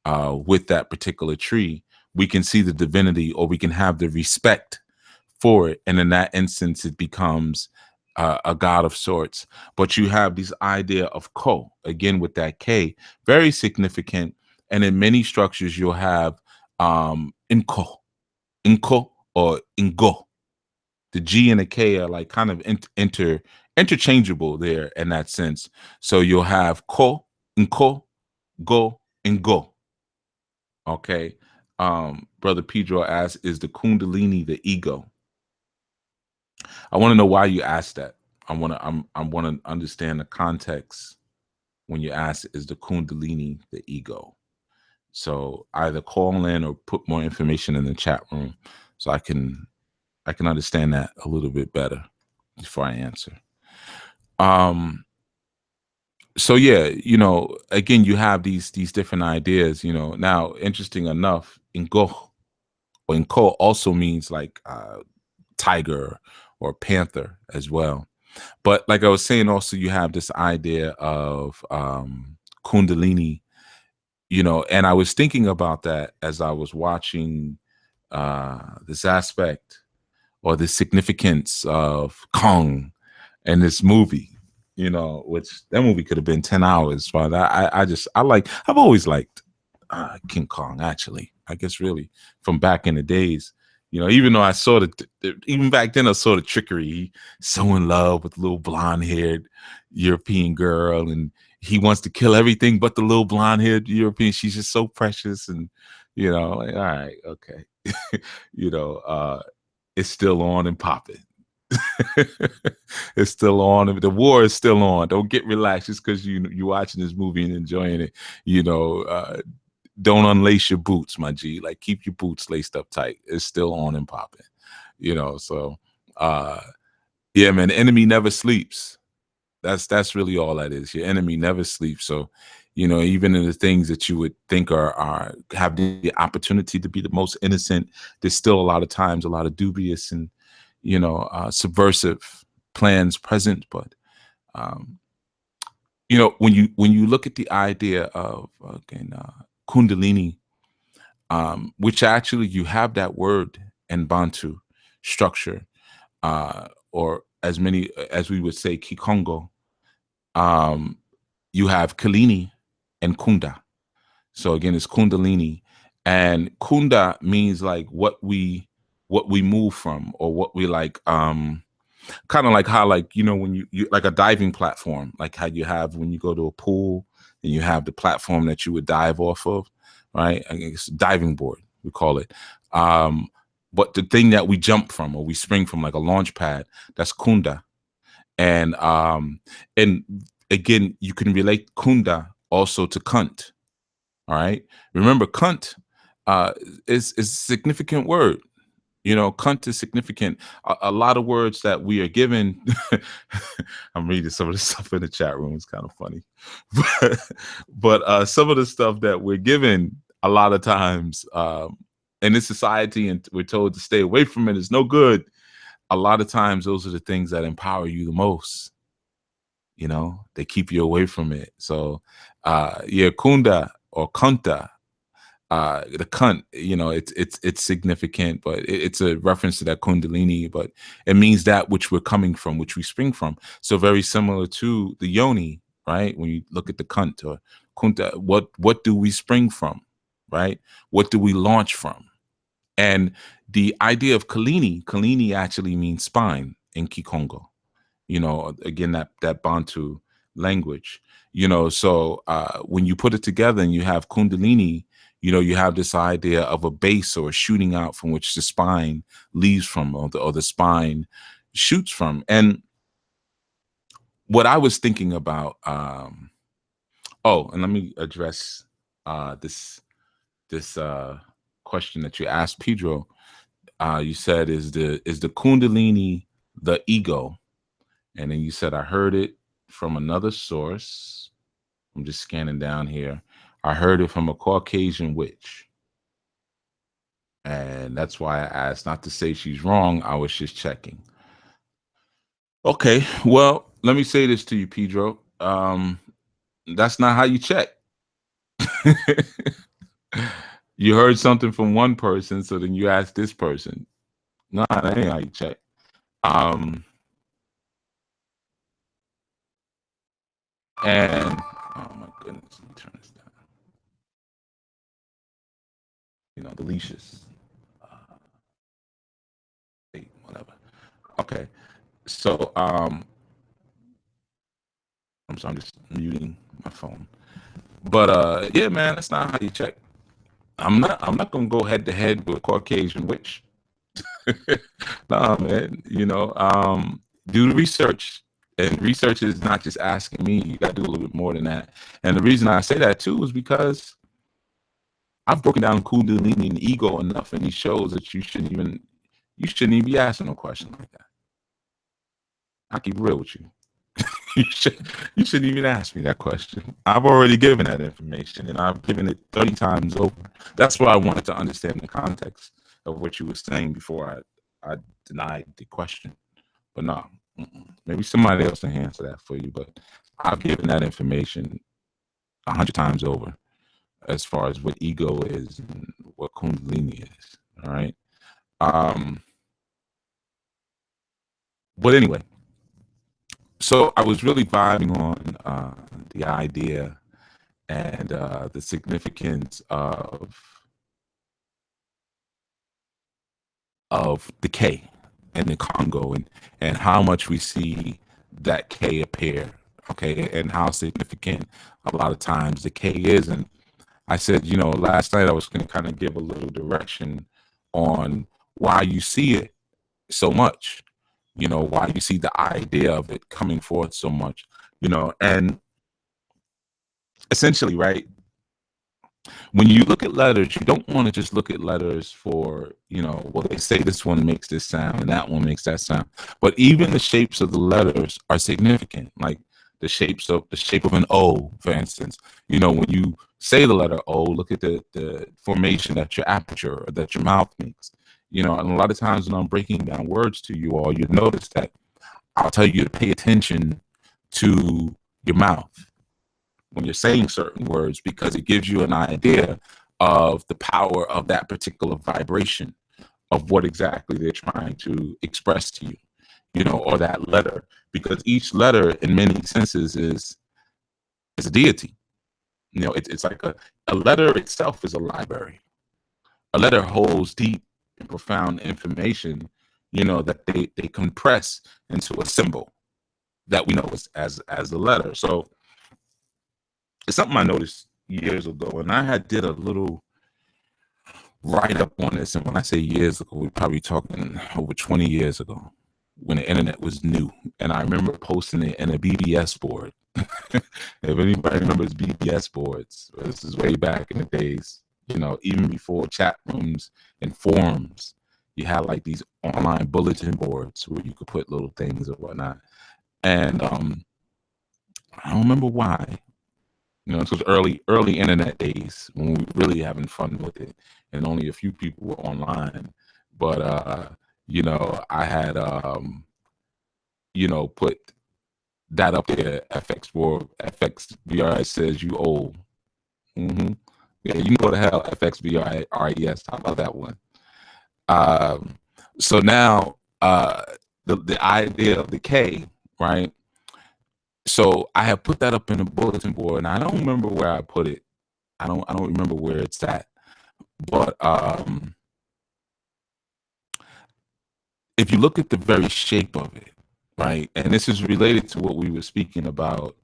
S3: with that particular tree. We can see the divinity, or we can have the respect for it, and in that instance, it becomes a god of sorts. But you have this idea of ko, again with that K, very significant. And in many structures, you'll have inko, or ingo. The G and the K are like kind of interchangeable there in that sense. So you'll have ko, inko, go, and go. Okay. Brother Pedro asks, is the Kundalini the ego? I want to know why you asked that. I want to understand the context when you ask, is the Kundalini the ego? So either call in or put more information in the chat room so I can understand that a little bit better before I answer. So yeah, you know, again, you have these different ideas, you know. Now, interesting enough, Ngo or Nko also means like tiger or panther as well. But like I was saying, also you have this idea of Kundalini, you know, and I was thinking about that as I was watching this aspect, or the significance of Kong and this movie, you know, which that movie could have been 10 hours. But I've always liked King Kong, actually. I guess really from back in the days, you know, even though I saw even back then I saw the trickery. He's so in love with a little blonde-haired European girl, and he wants to kill everything but the little blonde-haired European. She's just so precious, and you know, like, all right, okay, you know, it's still on and popping. It's still on. The war is still on. Don't get relaxed just because you're watching this movie and enjoying it. You know, don't unlace your boots, my G. Like, keep your boots laced up tight. It's still on and popping. You know, so yeah, man. The enemy never sleeps. That's really all that is. Your enemy never sleeps. So, you know, even in the things that you would think are have the opportunity to be the most innocent, there's still a lot of times a lot of dubious and, you know, subversive plans present. But you know, when you look at the idea of again Kundalini, which actually you have that word in Bantu structure, or as many as we would say Kikongo, you have Kalini and Kunda. So again, it's Kundalini, and Kunda means like what we move from, or what we like. Kind of like how, like, you know, when you like a diving platform, like how you have when you go to a pool and you have the platform that you would dive off of, right? I guess diving board, we call it. But the thing that we jump from or we spring from, like a launch pad, that's Kunda. And again, you can relate Kunda also to Kunt. All right. Remember, Kunt is a significant word. You know, cunt is significant. A lot of words that we are given. I'm reading some of the stuff in the chat room. It's kind of funny, but some of the stuff that we're given a lot of times in this society, and we're told to stay away from it, is no good. A lot of times, those are the things that empower you the most. You know, they keep you away from it. So, yeah, kunda or kunta. The cunt, you know, it's significant, but it's a reference to that Kundalini, but it means that which we're coming from, which we spring from. So very similar to the yoni, right? When you look at the cunt or kunta, what do we spring from, right? What do we launch from? And the idea of Kalini actually means spine in Kikongo. You know, again, that Bantu language, you know, so when you put it together and you have Kundalini, you know, you have this idea of a base or a shooting out from which the spine leaves from, or the spine shoots from. And what I was thinking about, oh, and let me address this question that you asked, Pedro. You said, is the Kundalini the ego? And then you said, I heard it from another source. I'm just scanning down here. I heard it from a Caucasian witch. And that's why I asked, not to say she's wrong. I was just checking. Okay, well, let me say this to you, Pedro. That's not how you check. You heard something from one person, so then you ask this person. No, that ain't how you check. And oh my goodness, let me turn this down. You know, the leashes. Whatever. Okay. So I'm sorry, I'm just muting my phone. But yeah, man, that's not how you check. I'm not gonna go head to head with a Caucasian witch. Nah, man. You know, do the research. And research is not just asking me. You got to do a little bit more than that. And the reason I say that too is because I've broken down Kundalini and ego enough in these shows that you shouldn't even be asking no question like that. I'll keep real with you. you shouldn't even ask me that question. I've already given that information, and I've given it 30 times over. That's why I wanted to understand the context of what you were saying before I denied the question. But no. Maybe somebody else can answer that for you, but I've given that information 100 times over as far as what ego is and what Kundalini is. All right. But anyway, so I was really vibing on the idea and the significance of decay in the Congo, and how much we see that K appear, okay, and how significant a lot of times the K is. And I said, you know, last night I was going to kind of give a little direction on why you see it so much, you know, why you see the idea of it coming forth so much, you know, and essentially, right, when you look at letters, you don't want to just look at letters for, you know, well, they say this one makes this sound and that one makes that sound. But even the shapes of the letters are significant. Like the shape of an O, for instance. When you say the letter O, look at the formation that your aperture or that your mouth makes. And a lot of times when I'm breaking down words to you all, you'll notice that I'll tell you to pay attention to your mouth when you're saying certain words, because it gives you an idea of the power of that particular vibration of what exactly they're trying to express to you, or that letter, because each letter in many senses is a deity. It's like a letter itself is a library. A letter holds deep and profound information, that they compress into a symbol that we know as the letter. So it's something I noticed years ago, and I had did a little write up on this. And when I say years ago, we're probably talking over 20 years ago, when the internet was new. And I remember posting it in a BBS board. If anybody remembers BBS boards, this is way back in the days, even before chat rooms and forums, you had like these online bulletin boards where you could put little things or whatnot. And I don't remember why. This was early internet days when we were really having fun with it, and only a few people were online. But I had put that up there. FXBRS says you old. Mm-hmm. Yeah, you can go to hell. FXBRS. How about that one? So now the idea of the K, right? So I have put that up in a bulletin board, and I don't remember where I put it. I don't remember where it's at. But if you look at the very shape of it, right, and this is related to what we were speaking about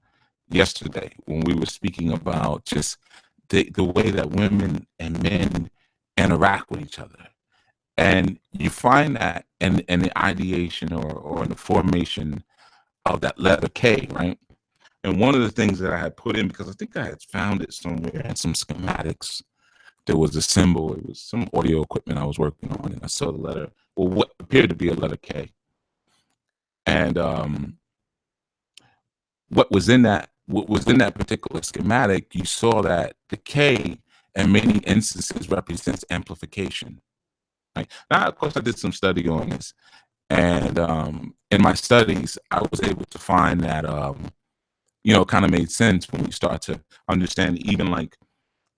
S3: yesterday when we were speaking about just the way that women and men interact with each other. And you find that in the ideation or in the formation of that letter K, right? And one of the things that I had put in, because I think I had found it somewhere in some schematics, there was a symbol. It was some audio equipment I was working on, and I saw the letter, well, what appeared to be a letter K. And what was in that particular schematic, you saw that the K in many instances represents amplification. Right? Now, of course, I did some study on this, and in my studies, I was able to find that kind of made sense when we start to understand even like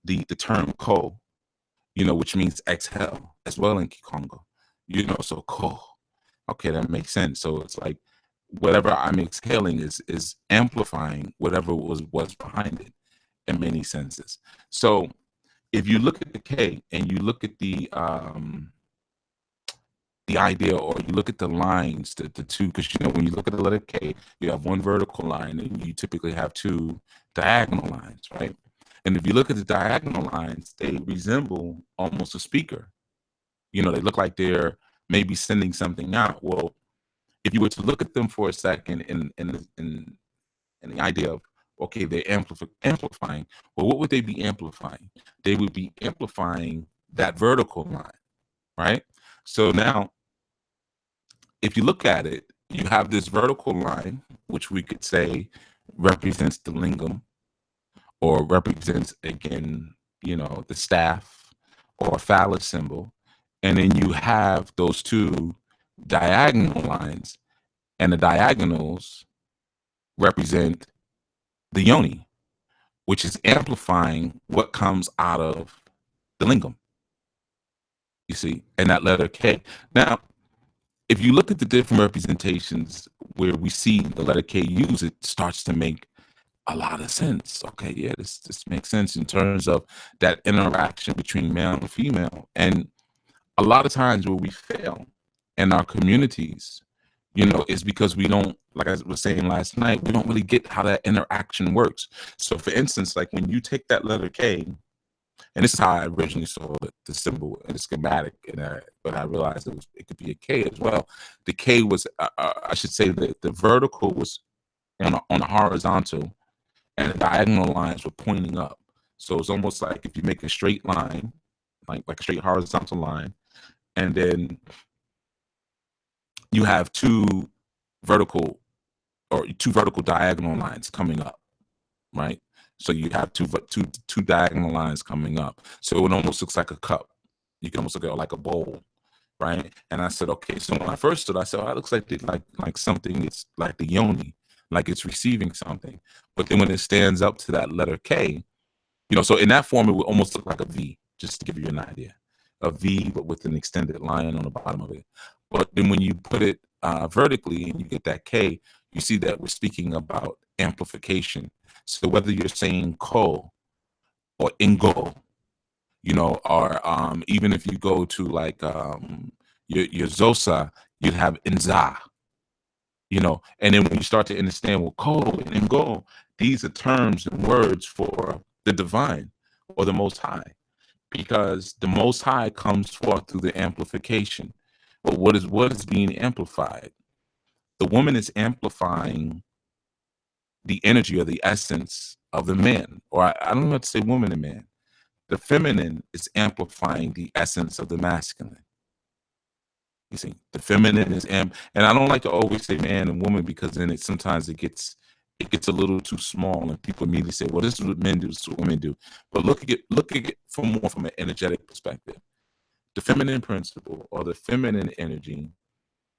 S3: the term ko, which means exhale as well in Kongo, so ko. Okay, that makes sense. So it's like whatever I'm exhaling is amplifying whatever was behind it in many senses. So if you look at the K and you look at the idea, or you look at the lines, the two, because when you look at the letter K, you have one vertical line and you typically have two diagonal lines, right? And if you look at the diagonal lines, they resemble almost a speaker. They look like they're maybe sending something out. Well, if you were to look at them for a second in the idea of, okay, they're amplifying, well, what would they be amplifying? They would be amplifying that vertical line, right? So now, if you look at it, you have this vertical line, which we could say represents the lingam, or represents, again, the staff or a phallus symbol. And then you have those two diagonal lines, and the diagonals represent the yoni, which is amplifying what comes out of the lingam. You see, and that letter K. Now, if you look at the different representations where we see the letter K used, it starts to make a lot of sense. Okay, yeah, this makes sense in terms of that interaction between male and female. And a lot of times where we fail in our communities, is because we don't, like I was saying last night, we don't really get how that interaction works. So for instance, like when you take that letter K, and this is how I originally saw the symbol in the schematic, but I realized it could be a K as well. The K was, I should say, that the vertical was on a horizontal, and the diagonal lines were pointing up. So it's almost like if you make a straight line, like a straight horizontal line, and then you have two vertical or two vertical diagonal lines coming up, right? So you have two diagonal lines coming up. So it almost looks like a cup. You can almost look at it like a bowl, right? And I said, okay. So when I first saw it, I said, oh, it looks like something. It's like the yoni, like it's receiving something. But then when it stands up to that letter K, so in that form, it would almost look like a V, just to give you an idea. A V, but with an extended line on the bottom of it. But then when you put it vertically and you get that K, you see that we're speaking about amplification. So whether you're saying ko or ingo, or even if you go to like your Zosa, you'd have inza, and then when you start to understand, well, ko and ingo, these are terms and words for the divine or the Most High, because the Most High comes forth through the amplification. But what is being amplified? The woman is amplifying the energy or the essence of the man, or I don't know what to say, woman and man. The feminine is amplifying the essence of the masculine. You see, the feminine is and I don't like to always say man and woman, because then sometimes it gets a little too small, and people immediately say, well, this is what men do, this is what women do. But look at it from an energetic perspective. The feminine principle or the feminine energy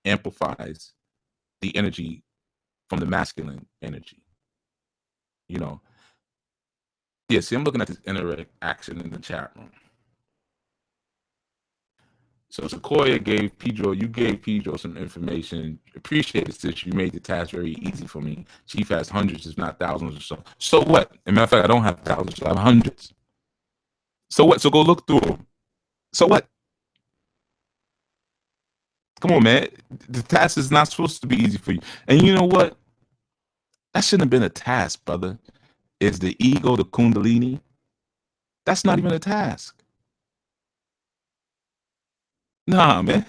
S3: amplifies the energy from the masculine energy. Yeah, see, I'm looking at this interaction in the chat room. So Sequoia you gave Pedro some information. Appreciate it, sis. You made the task very easy for me. Chief has hundreds, if not thousands or so. So what? As a matter of fact, I don't have thousands, I have hundreds. So what? So go look through them. So what? Come on, man. The task is not supposed to be easy for you. And you know what? That shouldn't have been a task, brother. Is the ego the Kundalini? That's not even a task. Nah, man.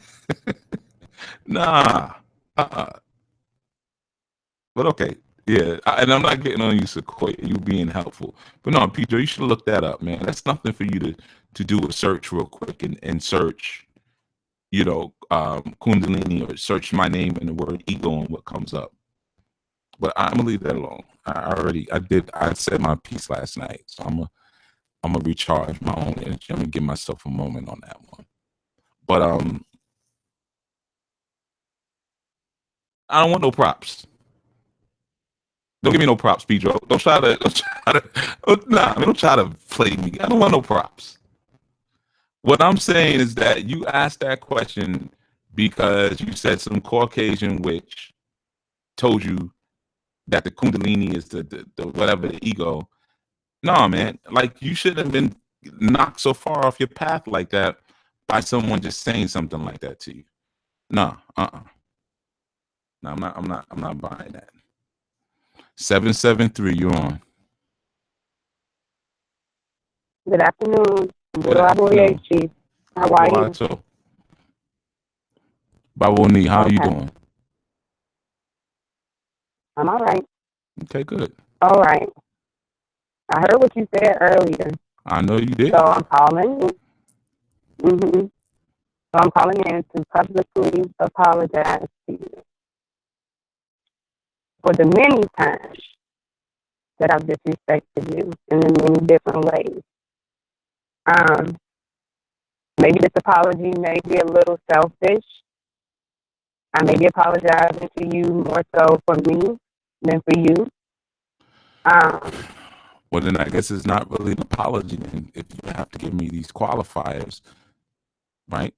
S3: Nah. But okay. Yeah. And I'm not getting on you, Sequoia. You being helpful. But no, Pedro, you should look that up, man. That's nothing for you to do a search real quick and search, Kundalini, or search my name and the word ego and what comes up. But I'm gonna leave that alone. I said my piece last night, so I'm gonna recharge my own energy. I'm gonna give myself a moment on that one. But I don't want no props. Don't give me no props, Pedro. Don't try to play me. I don't want no props. What I'm saying is that you asked that question because you said some Caucasian witch told you that the Kundalini is the whatever, the ego. No, man. Like, you shouldn't have been knocked so far off your path like that by someone just saying something like that to you. No, no, I'm not buying that. 773, you're on.
S2: Good afternoon.
S3: Good afternoon.
S2: Chief. How are you?
S3: Baboni, how are you doing?
S2: I'm all right.
S3: Okay, good.
S2: All right. I heard what you said earlier.
S3: I know you did.
S2: So I'm calling in. So I'm calling in to publicly apologize to you for the many times that I've disrespected you in many different ways. Maybe this apology may be a little selfish. I may be apologizing to you more so for me than for you.
S3: Well, then I guess it's not really an apology then, if you have to give me these qualifiers, right?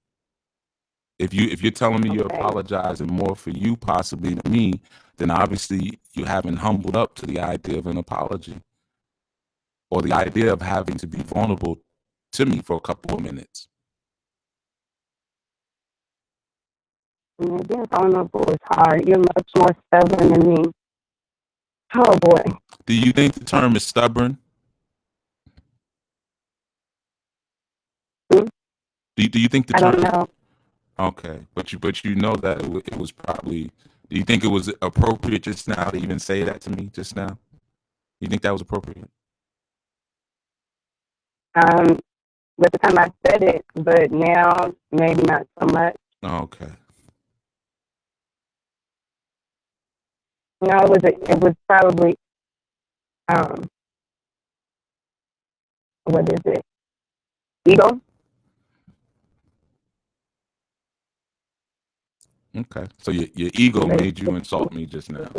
S3: If you're telling me you're apologizing more for you possibly than me, then obviously you haven't humbled up to the idea of an apology, or the idea of having to be vulnerable to me for a couple of minutes.
S2: Being vulnerable is hard. You're much more stubborn than me. Oh boy.
S3: Do you think the term is stubborn?
S2: Hmm?
S3: Do you think the term?
S2: I don't know.
S3: Okay, but you know that it was probably. Do you think it was appropriate just now to even say that to me just now? You think that was appropriate?
S2: At the time I said it, but now maybe not so much.
S3: Okay.
S2: You know, it was probably what is it? Ego.
S3: Okay. So your ego made you insult me just now.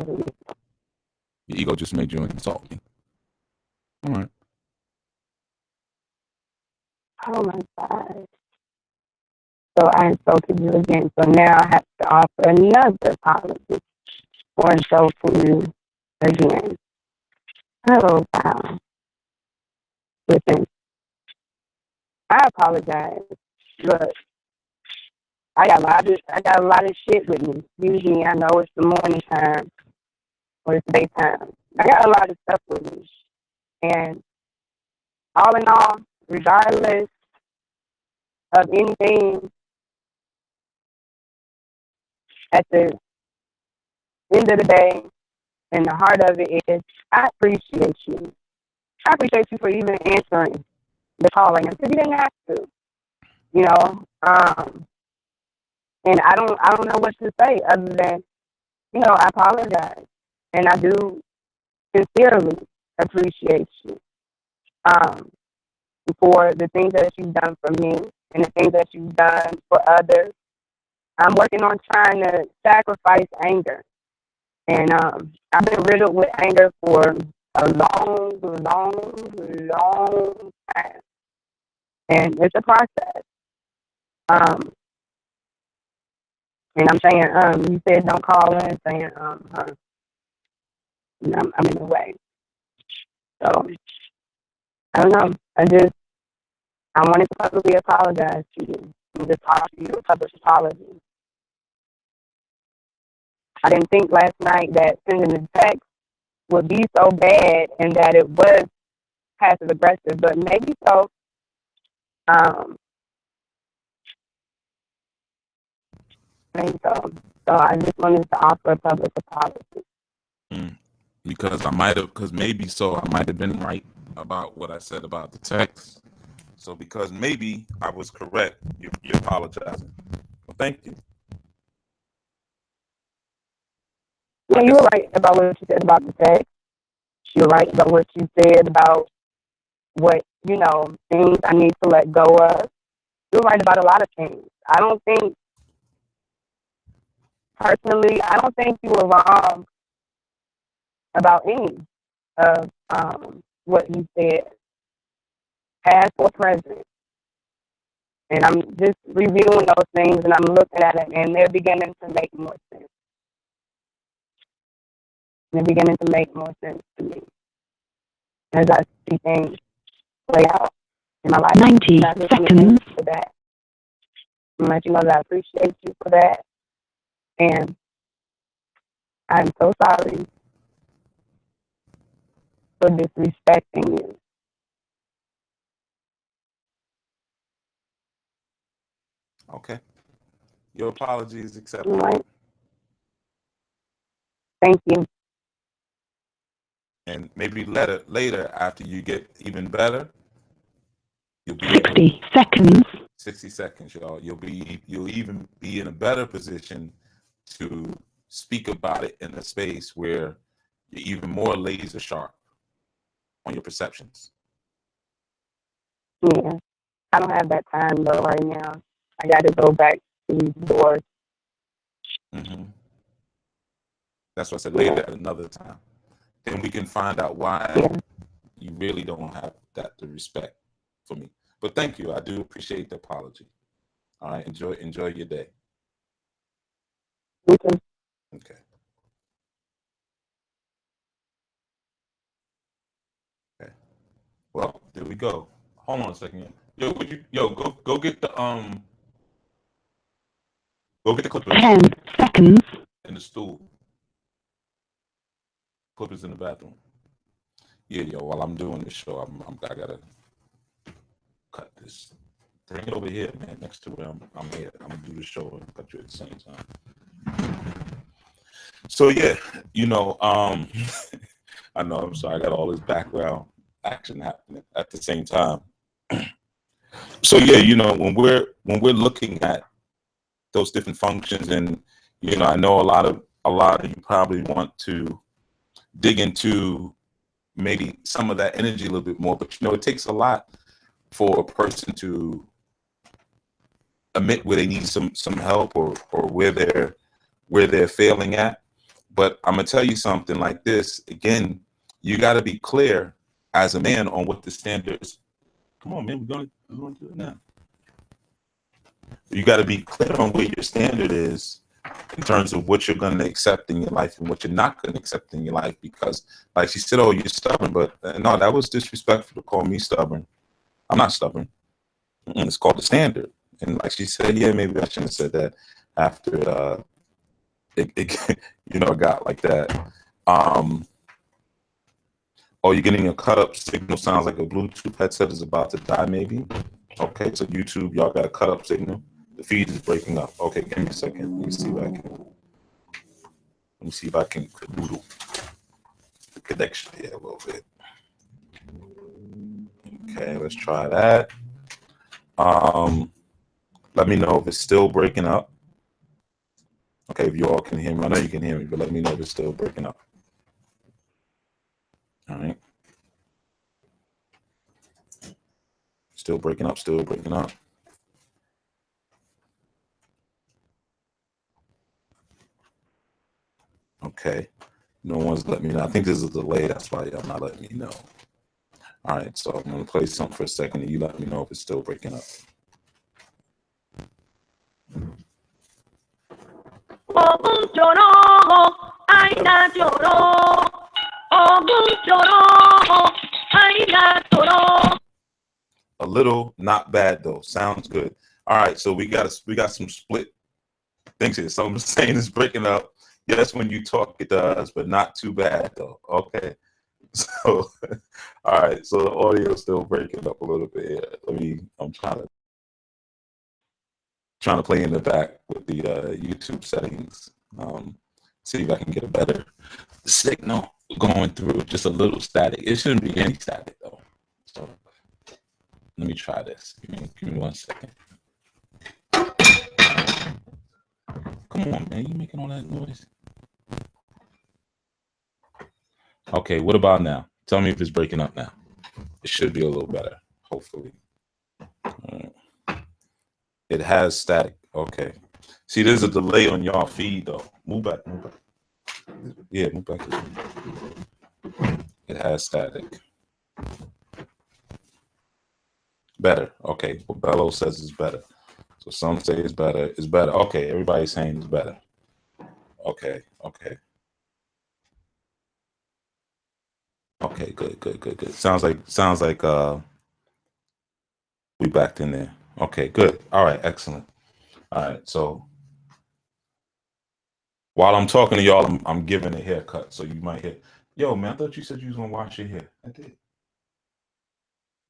S3: Your ego just made you insult me. All right.
S2: Oh my God. So I insulted you again. So now I have to offer another apology for insulting you again. Oh wow. Listen, I apologize. Look, I got a lot of shit with me. Usually I know it's the morning time or it's daytime. I got a lot of stuff with me. And all in all, regardless of anything, at the end of the day, and the heart of it is, I appreciate you. I appreciate you for even answering the call right now, because you didn't have to, you know. And I don't know what to say other than, you know, I apologize, and I do sincerely appreciate you for the things that you've done for me and the things that you've done for others. I'm working on trying to sacrifice anger, and I've been riddled with anger for a long time, and it's a process. And I'm saying, you said don't call in, saying, you know, I'm in the way. So I don't know. I wanted to publicly apologize to you and just offer you a public apology. I didn't think last night that sending the text would be so bad and that it was passive aggressive, but maybe so. Maybe so. So I just wanted to offer a public apology.
S3: Because maybe so I might have been right about what I said about the text. So because maybe I was correct, you're apologizing. Well, thank you.
S2: Yeah, you were right about what you said about the text. You're right about what you said about what, you know, things I need to let go of. You're right about a lot of things. Personally, I don't think you were wrong about any of what you said, past or present. And I'm just reviewing those things and I'm looking at it and they're beginning to make more sense. They're beginning to make more sense to me as I see things play out in my life.
S4: 90 seconds.
S2: For that. I'm let you know that I appreciate you for that. And I'm so sorry for disrespecting you.
S3: Okay. Your apology is accepted.
S2: All right. Thank you.
S3: And maybe later after you get even better, you'll be
S4: 60 seconds.
S3: 60 seconds, y'all. You'll even be in a better position to speak about it in a space where you're even more laser sharp on your perceptions.
S2: Yeah. I don't have that time though right now. I got to go back to these doors.
S3: Mm-hmm. That's what I said, later at another time. Then we can find out why you really don't have that the respect for me. But thank you. I do appreciate the apology. All right. Enjoy your day.
S2: You too.
S3: Okay. Okay. Well, there we go. Hold on a second. Yo, go get the clippers.
S4: 10 seconds.
S3: In the stool. Clippers in the bathroom. Yeah, yo. While I'm doing this show, I gotta cut this. Bring it over here, man. Next to where I'm here. I'm gonna do the show and cut you at the same time. So yeah, you know, I know. I'm sorry. I got all this background action happening at the same time. So yeah, you know, when we're looking at those different functions, and you know, I know a lot a lot of you probably want to dig into maybe some of that energy a little bit more, but you know, it takes a lot for a person to admit where they need some help or where they're failing at. But I'm gonna tell you something like this again. You got to be clear as a man on what the standard is. Come on, man, we're gonna do it now. You got to be clear on where your standard is in terms of what you're going to accept in your life and what you're not going to accept in your life. Because, like she said, oh, you're stubborn, but no, that was disrespectful to call me stubborn. I'm not stubborn. It's called the standard. And like she said, yeah, maybe I shouldn't have said that after it you know, got like that. Oh, you're getting a cut up signal. Sounds like a Bluetooth headset is about to die, maybe. Okay, so YouTube, y'all got a cut up signal. The feed is breaking up. Okay, give me a second. Let me see if I can caboodle the connection here a little bit. Okay, let's try that. Let me know if it's still breaking up. Okay, if you all can hear me. I know you can hear me, but let me know if it's still breaking up. All right. Still breaking up, still breaking up. Okay. No one's letting me know. I think there's a delay. That's why y'all not letting me know. All right. So I'm going to play something for a second and you let me know if it's still breaking up. A little, not bad though. Sounds good. All right, so we got some split things here. So I'm saying it's breaking up. Yes, when you talk it does, but not too bad though. Okay. So all right, so the audio is still breaking up a little bit here. I'm trying to play in the back with the YouTube settings. See if I can get a better signal going through. Just a little static. It shouldn't be any static though. So let me try this. Give me 1 second. Come on, man. You making all that noise? Okay, what about now? Tell me if it's breaking up now. It should be a little better, hopefully. It has static. Okay. See, there's a delay on y'all feed, though. Move back. Yeah, move back. It has static. Better. Okay. Well, Bello says it's better. So some say it's better. It's better. Okay. Everybody's saying it's better. Okay. Okay. Okay. Good. Sounds like we backed in there. Okay. Good. All right. Excellent. All right. So while I'm talking to y'all, I'm giving a haircut. So you might hear, yo, man, I thought you said you was gonna wash your hair.
S5: I did.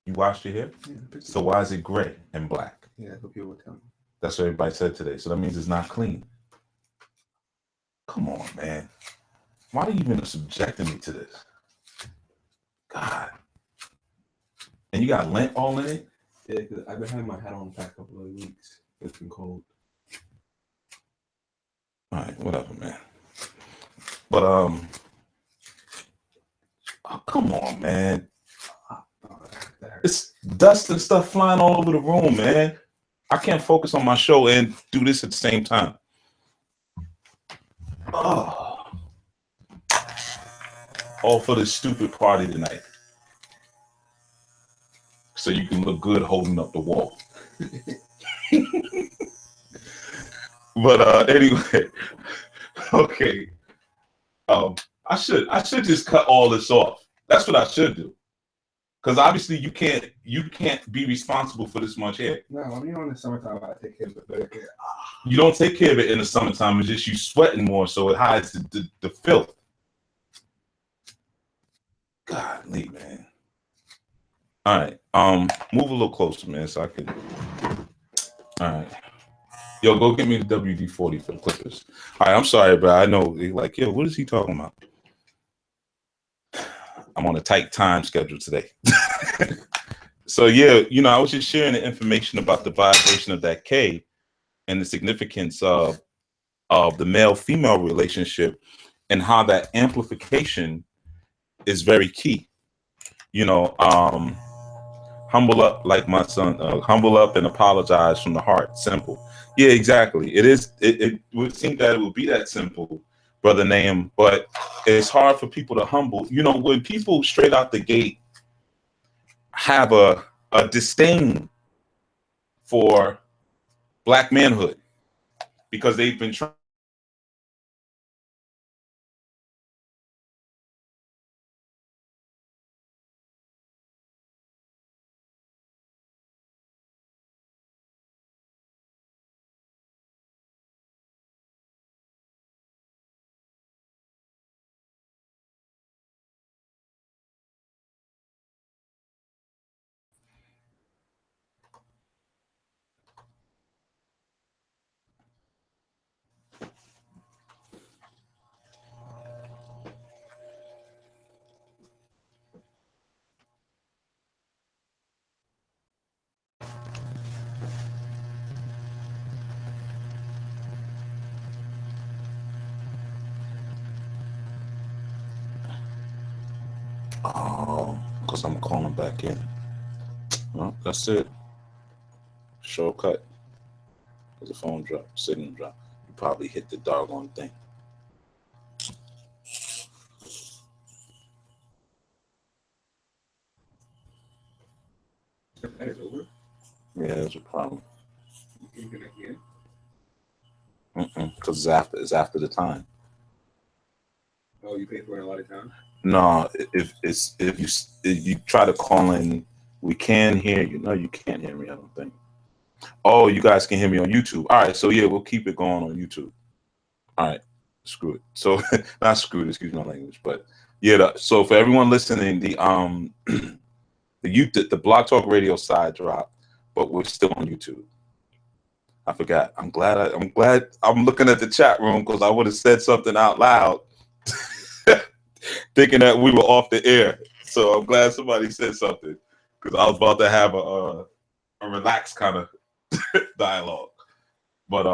S3: You washed your hair?
S5: Yeah,
S3: so why is it gray and black?
S5: Yeah, that's what people would tell me.
S3: That's what everybody said today. So that means it's not clean. Come on, man. Why are you even subjecting me to this? God. And you got lint all in it?
S5: Yeah, because I've been having my hat on for a couple of weeks. It's been cold.
S3: All right, whatever, man. But oh, come on, man. It's dust and stuff flying all over the room, man. I can't focus on my show and do this at the same time. Oh. All for this stupid party tonight. So you can look good holding up the wall. But anyway, okay. I should just cut all this off. That's what I should do. Because obviously you can't be responsible for this much hair.
S5: No, I mean, in the summertime, I take care of it.
S3: You don't take care of it in the summertime. It's just you sweating more, so it hides the filth. Golly, man. All right. Move a little closer, man, so I can. All right. Yo, go get me the WD-40 for the clippers. All right, I'm sorry, but I know, like, yo, what is he talking about? I'm on a tight time schedule today. So, yeah, you know, I was just sharing the information about the vibration of that K and the significance of of the male-female relationship and how that amplification is very key. You know, humble up, like my son, humble up and apologize from the heart. Simple. Yeah, exactly. It is. It would seem that it would be that simple, Brother Nahum, but it's hard for people to humble. You know, when people straight out the gate have a disdain for black manhood because they've been trying. Oh, because I'm calling back in. Well, that's it. Shortcut. Because the phone dropped, signal dropped. You probably hit the doggone thing.
S5: That is over.
S3: Yeah, there's a problem.
S5: You can again.
S3: Because it's after the time.
S5: Oh, you pay for it a lot of time.
S3: No, if you try to call in, we can hear you. No, you can't hear me. I don't think. Oh, you guys can hear me on YouTube. All right, so yeah, we'll keep it going on YouTube. All right, screw it. So not screw it. Excuse my language, but yeah. So for everyone listening, the the Blog Talk Radio side dropped, but we're still on YouTube. I forgot. I'm glad I'm looking at the chat room because I would have said something out loud, thinking that we were off the air. So I'm glad somebody said something because I was about to have a relaxed kind of dialogue. But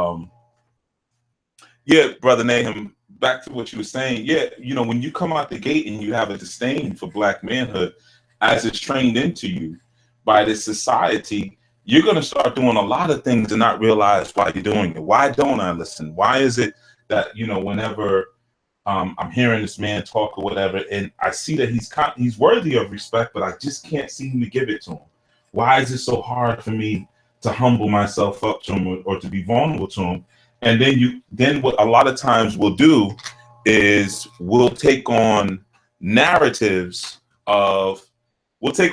S3: yeah, Brother Nahum, back to what you were saying. Yeah, you know, when you come out the gate and you have a disdain for black manhood as it's trained into you by this society, you're going to start doing a lot of things and not realize why you're doing it. Why don't I listen? Why is it that, you know, whenever I'm hearing this man talk or whatever, and I see that he's worthy of respect, but I just can't seem to give it to him. Why is it so hard for me to humble myself up to him or to be vulnerable to him? And then what a lot of times we'll do is we'll take on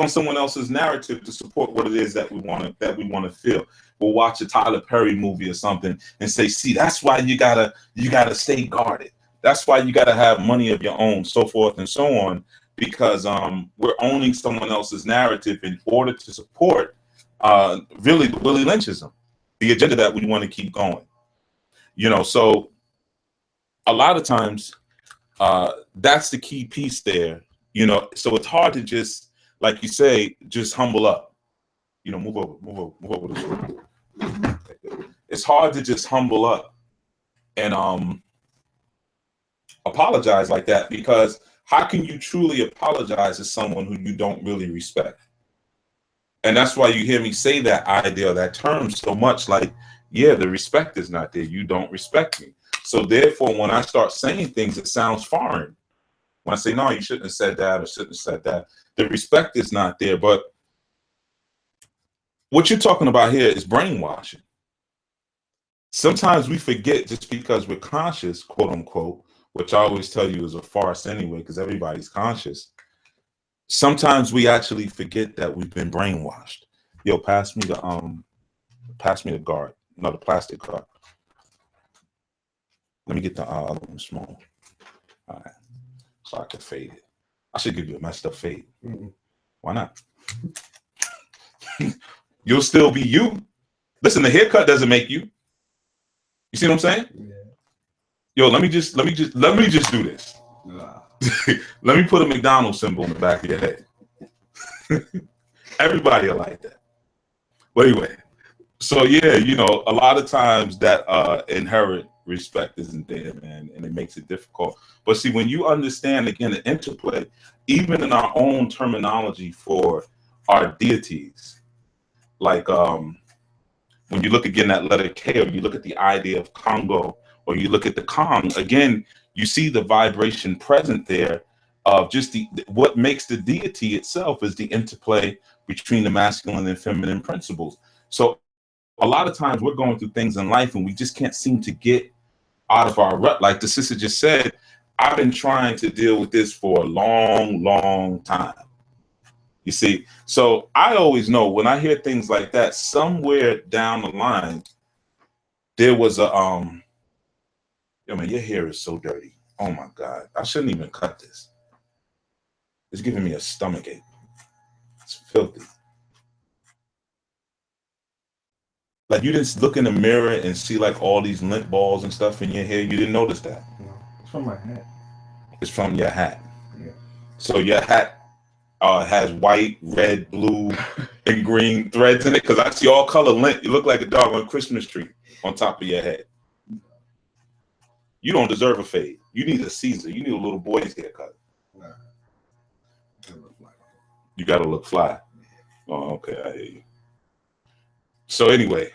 S3: someone else's narrative to support what it is that we want to feel. We'll watch a Tyler Perry movie or something and say, see, that's why you gotta stay guarded. That's why you gotta have money of your own, so forth and so on, because we're owning someone else's narrative in order to support really the Willie Lynchism, the agenda that we want to keep going. You know, so a lot of times that's the key piece there. You know, so it's hard to just, like you say, just humble up. You know, move over. It's hard to just humble up and apologize like that, because how can you truly apologize to someone who you don't really respect? And that's why you hear me say that idea, that term so much, like, yeah, the respect is not there. You don't respect me. So therefore, when I start saying things, it sounds foreign. When I say, no, you shouldn't have said that or shouldn't have said that, the respect is not there. But what you're talking about here is brainwashing. Sometimes we forget, just because we're conscious, quote unquote, which I always tell you is a farce anyway, because everybody's conscious. Sometimes we actually forget that we've been brainwashed. Yo, pass me the guard, no, the plastic guard. Let me get the other one small. All right, so I can fade it. I should give you a messed up fade. Why not? You'll still be you. Listen, the haircut doesn't make you. You see what I'm saying?
S5: Yeah.
S3: Yo, let me just do this. Let me put a McDonald's symbol in the back of your head. Everybody will like that. But anyway, so yeah, you know, a lot of times that inherent respect isn't there, man, and it makes it difficult. But see, when you understand again the interplay, even in our own terminology for our deities, like when you look again at letter K, or you look at the idea of Kongo, or you look at the Kong, again, you see the vibration present there of just what makes the deity itself is the interplay between the masculine and feminine principles. So a lot of times we're going through things in life and we just can't seem to get out of our rut. Like the sister just said, I've been trying to deal with this for a long, long time. You see, so I always know when I hear things like that, somewhere down the line, there was a yo man, your hair is so dirty. Oh my God, I shouldn't even cut this. It's giving me a stomach ache. It's filthy. Like you didn't look in the mirror and see like all these lint balls and stuff in your hair. You didn't notice that.
S5: No, it's from my hat.
S3: It's from your hat.
S5: Yeah.
S3: So your hat has white, red, blue, and green threads in it. Because I see all color lint. You look like a dog on a Christmas tree on top of your head. You don't deserve a fade. You need a Caesar. You need a little boy's haircut.
S5: Nah. It look like it.
S3: You got to look fly. Oh, okay, I hear you. So anyway,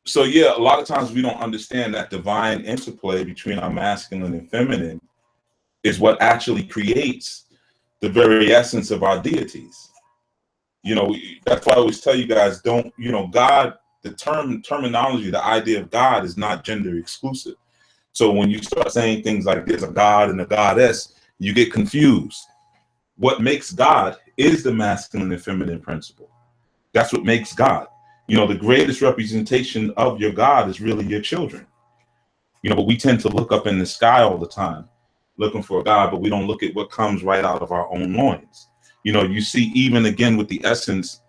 S3: so yeah, a lot of times we don't understand that divine interplay between our masculine and feminine is what actually creates the very essence of our deities. You know, that's why I always tell you guys, don't, you know, God, the terminology, the idea of God is not gender exclusive. So when you start saying things like there's a God and a goddess, you get confused. What makes God is the masculine and feminine principle. That's what makes God. You know, the greatest representation of your God is really your children. You know, but we tend to look up in the sky all the time looking for a God, but we don't look at what comes right out of our own loins. You know, you see, even again with the essence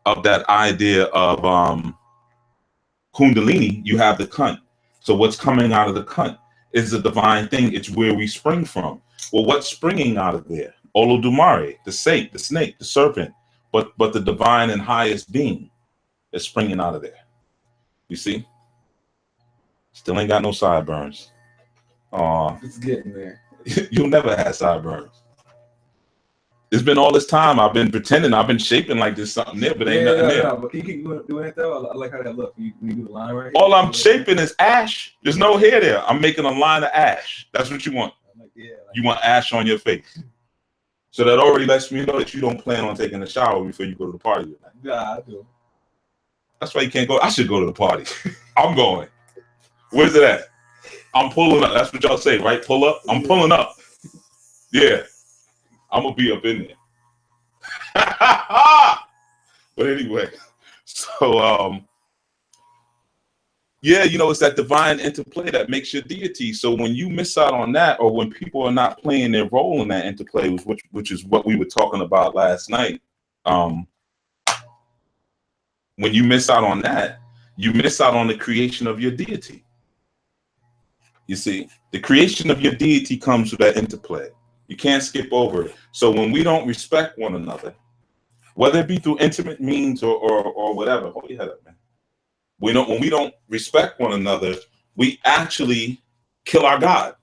S3: of that idea of Kundalini, you have the cunt. So what's coming out of the cunt is a divine thing. It's where we spring from. Well, what's springing out of there? Olodumare, the snake, the serpent, but the divine and highest being is springing out of there. You see? Still ain't got no sideburns.
S5: It's getting there.
S3: You'll never have sideburns. It's been all this time I've been pretending I've been shaping like there's something there, but ain't nothing there.
S5: But you keep doing it though. I like how that look. You do the line right.
S3: All I'm shaping is ash. There's no hair there. I'm making a line of ash. That's what you want. You want ash on your face. So that already lets me know that you don't plan on taking a shower before you go to the party tonight.
S5: Yeah, I do.
S3: That's why you can't go. I should go to the party. I'm going. Where's it at? I'm pulling up. That's what y'all say, right? Pull up. I'm pulling up. Yeah. I'm gonna be up in there. But anyway, so yeah, you know, it's that divine interplay that makes your deity. So when you miss out on that, or when people are not playing their role in that interplay, which is what we were talking about last night, when you miss out on that, you miss out on the creation of your deity. You see, the creation of your deity comes with that interplay. You can't skip over it. So when we don't respect one another, whether it be through intimate means or whatever, hold your head up, man. When we don't respect one another, we actually kill our God.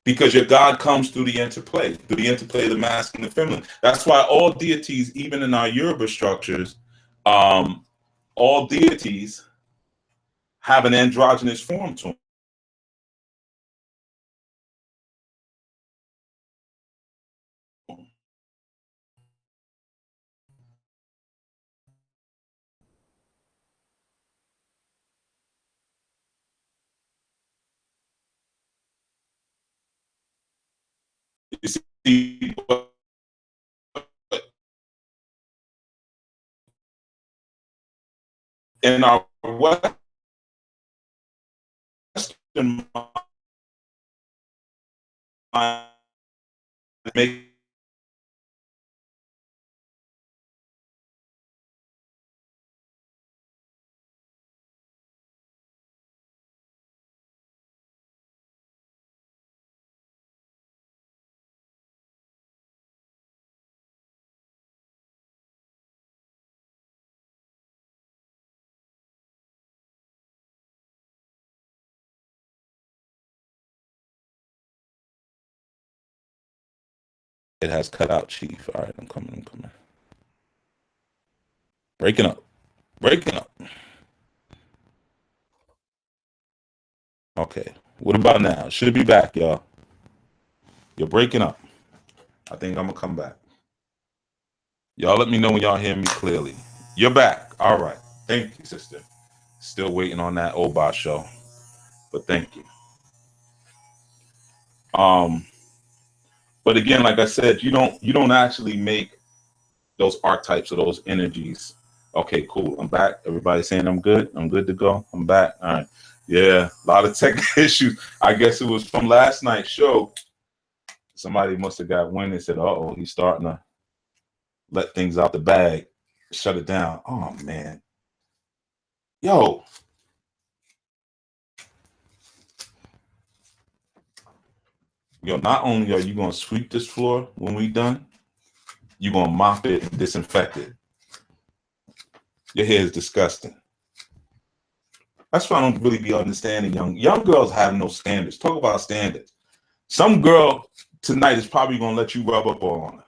S3: Because your God comes through the interplay of the masculine and feminine. That's why all deities, even in our Yoruba structures, all deities have an androgynous form to them. You see, in our Western mind, make It has cut out, Chief. All right, I'm coming. Breaking up. Okay. What about now? Should be back, y'all. You're breaking up. I think I'm gonna come back. Y'all let me know when y'all hear me clearly. You're back. All right. Thank you, sister. Still waiting on that Obot show. But thank you. But again, like I said, you don't actually make those archetypes or those energies. Okay, cool. I'm back. Everybody saying I'm good. I'm good to go. I'm back. All right. Yeah, a lot of tech issues. I guess it was from last night's show. Somebody must have got wind and said, "Uh-oh, he's starting to let things out the bag, shut it down." Oh man. Yo. Not only are you gonna sweep this floor when we done, you're gonna mop it and disinfect it. Your hair is disgusting. That's why I don't really be understanding young girls have no standards. Talk about standards. Some girl tonight is probably gonna let you rub up all on her.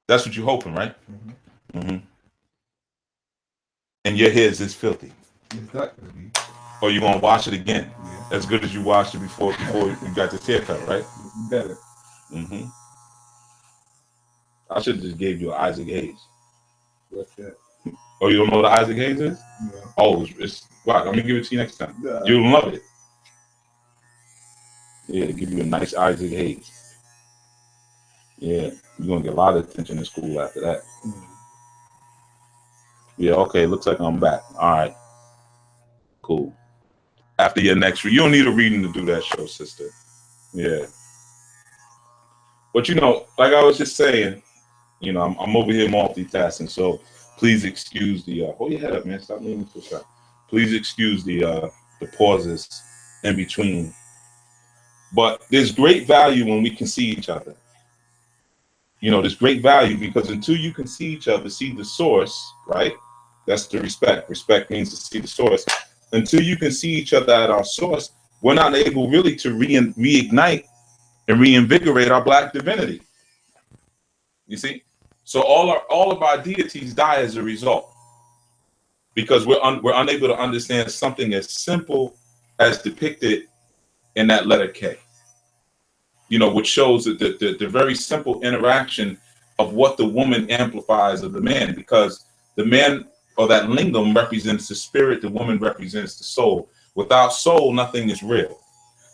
S3: That's what you're hoping, right? Mm-hmm. Mm-hmm. And your hair is this filthy.
S5: It's not gonna be.
S3: Or you're gonna wash it again, as good as you washed it before you got this haircut, right?
S5: Better.
S3: Mm-hmm. I should have just gave you an Isaac Hayes.
S5: What's that?
S3: Oh, you don't know what Isaac Hayes is?
S5: No.
S3: Oh, it's wow. I'm gonna give it to you next time.
S5: No.
S3: You'll love it. Yeah, to give you a nice Isaac Hayes. Yeah, you're gonna get a lot of attention in school after that. Yeah, okay, looks like I'm back. All right, cool. After your next read, you don't need a reading to do that show, sister. Yeah. But like I was just saying, I'm over here multitasking, so please excuse the hold your head up, man. Stop leaning to the side. Please excuse the pauses in between. But there's great value when we can see each other. There's great value because until you can see each other, see the source, right? That's the respect. Respect means to see the source. Until you can see each other at our source, we're not able really to reignite and reinvigorate our Black divinity. You see? So all of our deities die as a result because we're unable to understand something as simple as depicted in that letter K. Which shows that the very simple interaction of what the woman amplifies of the man, because the man or that lingam represents the spirit, the woman represents the soul. Without soul, nothing is real.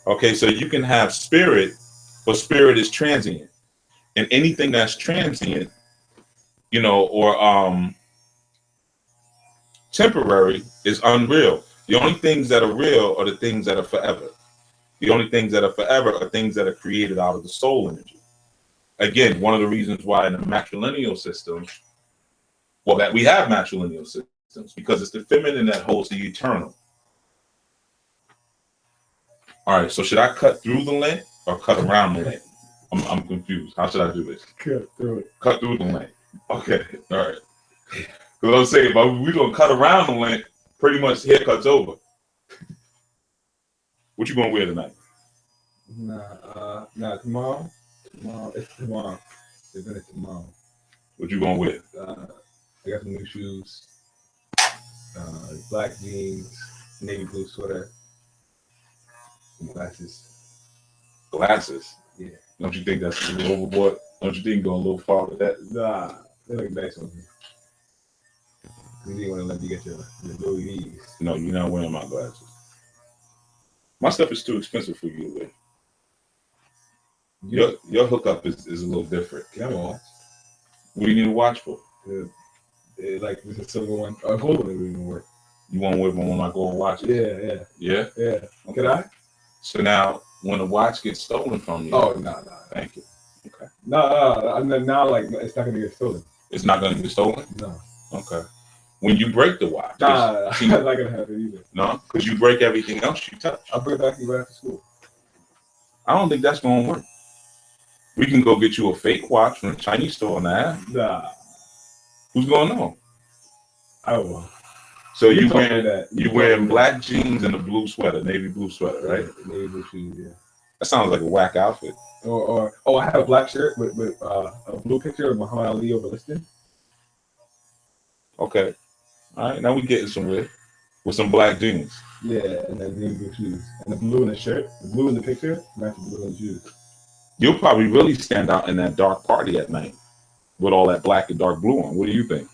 S3: Okay, so you can have spirit, but spirit is transient. And anything that's transient, or temporary is unreal. The only things that are real are the things that are forever. The only things that are forever are things that are created out of the soul energy. Again, one of the reasons why in the matrilineal system, that we have matrilineal systems, because it's the feminine that holds the eternal. All right, so should I cut through the length or cut around the length? I'm confused. How should I do this?
S5: Cut through it.
S3: Cut through the length. Okay, all right. Because I was saying, but we're going to cut around the length, pretty much haircut's over. What you going to wear tonight?
S5: Nah, tomorrow. It's tomorrow. It's gonna tomorrow.
S3: What you going to wear?
S5: I got some new shoes, black jeans, navy blue sweater, and glasses.
S3: Glasses?
S5: Yeah.
S3: Don't you think that's a little overboard? Don't you think go a little far with that?
S5: Nah, they look nice on me. You didn't want to let me get your Louis.
S3: No, you're not wearing my glasses. My stuff is too expensive for you to wear. Your hookup is a little different.
S5: Can I watch?
S3: What do you need a watch for?
S5: Like there's a silver one. A gold one would even work.
S3: You want to wear one when I go and watch it?
S5: Yeah.
S3: Okay.
S5: Can I?
S3: So now, when the watch gets stolen from you,
S5: no.
S3: Thank you. Okay.
S5: No. Now, like it's not gonna get stolen.
S3: It's not gonna get stolen.
S5: No.
S3: Okay. When you break the watch,
S5: nah, it's not gonna happen either.
S3: No, because you break everything else you touch.
S5: I'll bring it back to you right after school.
S3: I don't think that's gonna work. We can go get you a fake watch from a Chinese store now.
S5: Nah.
S3: Who's gonna know?
S5: I don't know.
S3: So you wearing black jeans and a blue sweater, navy blue sweater, right?
S5: Navy blue shoes, yeah.
S3: That sounds like a whack outfit.
S5: Or I have a black shirt with a blue picture of Muhammad Ali overlisted.
S3: Okay. All right. Now we getting somewhere with some black jeans.
S5: Yeah, and then green blue shoes. And the blue in the shirt, the blue in the picture, matches the blue in the shoes.
S3: You'll probably really stand out in that dark party at night with all that black and dark blue on. What do you think?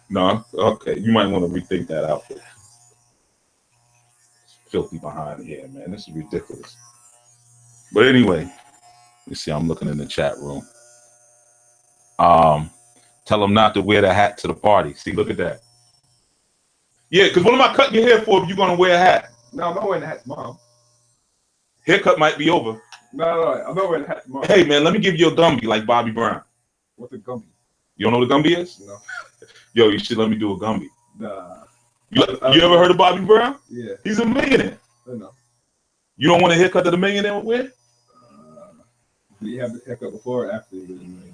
S3: No? Okay. You might want to rethink that outfit. It's filthy behind here, man. This is ridiculous. But anyway, you see, I'm looking in the chat room. Tell them not to wear the hat to the party. See, look at that. Yeah, because what am I cutting your hair for if you're going to wear a hat?
S5: No, I'm not wearing the hat tomorrow.
S3: Haircut might be over.
S5: No, I'm not wearing the hat tomorrow.
S3: Hey, man, let me give you a Gumby like Bobby Brown.
S5: What's a Gumby?
S3: You don't know what a Gumby is?
S5: No.
S3: Yo, you should let me do a Gumby.
S5: Nah.
S3: You ever heard of Bobby Brown?
S5: Yeah.
S3: He's a millionaire.
S5: I know.
S3: You don't want a haircut that a millionaire would wear?
S5: Did you have the haircut before or after you was a millionaire?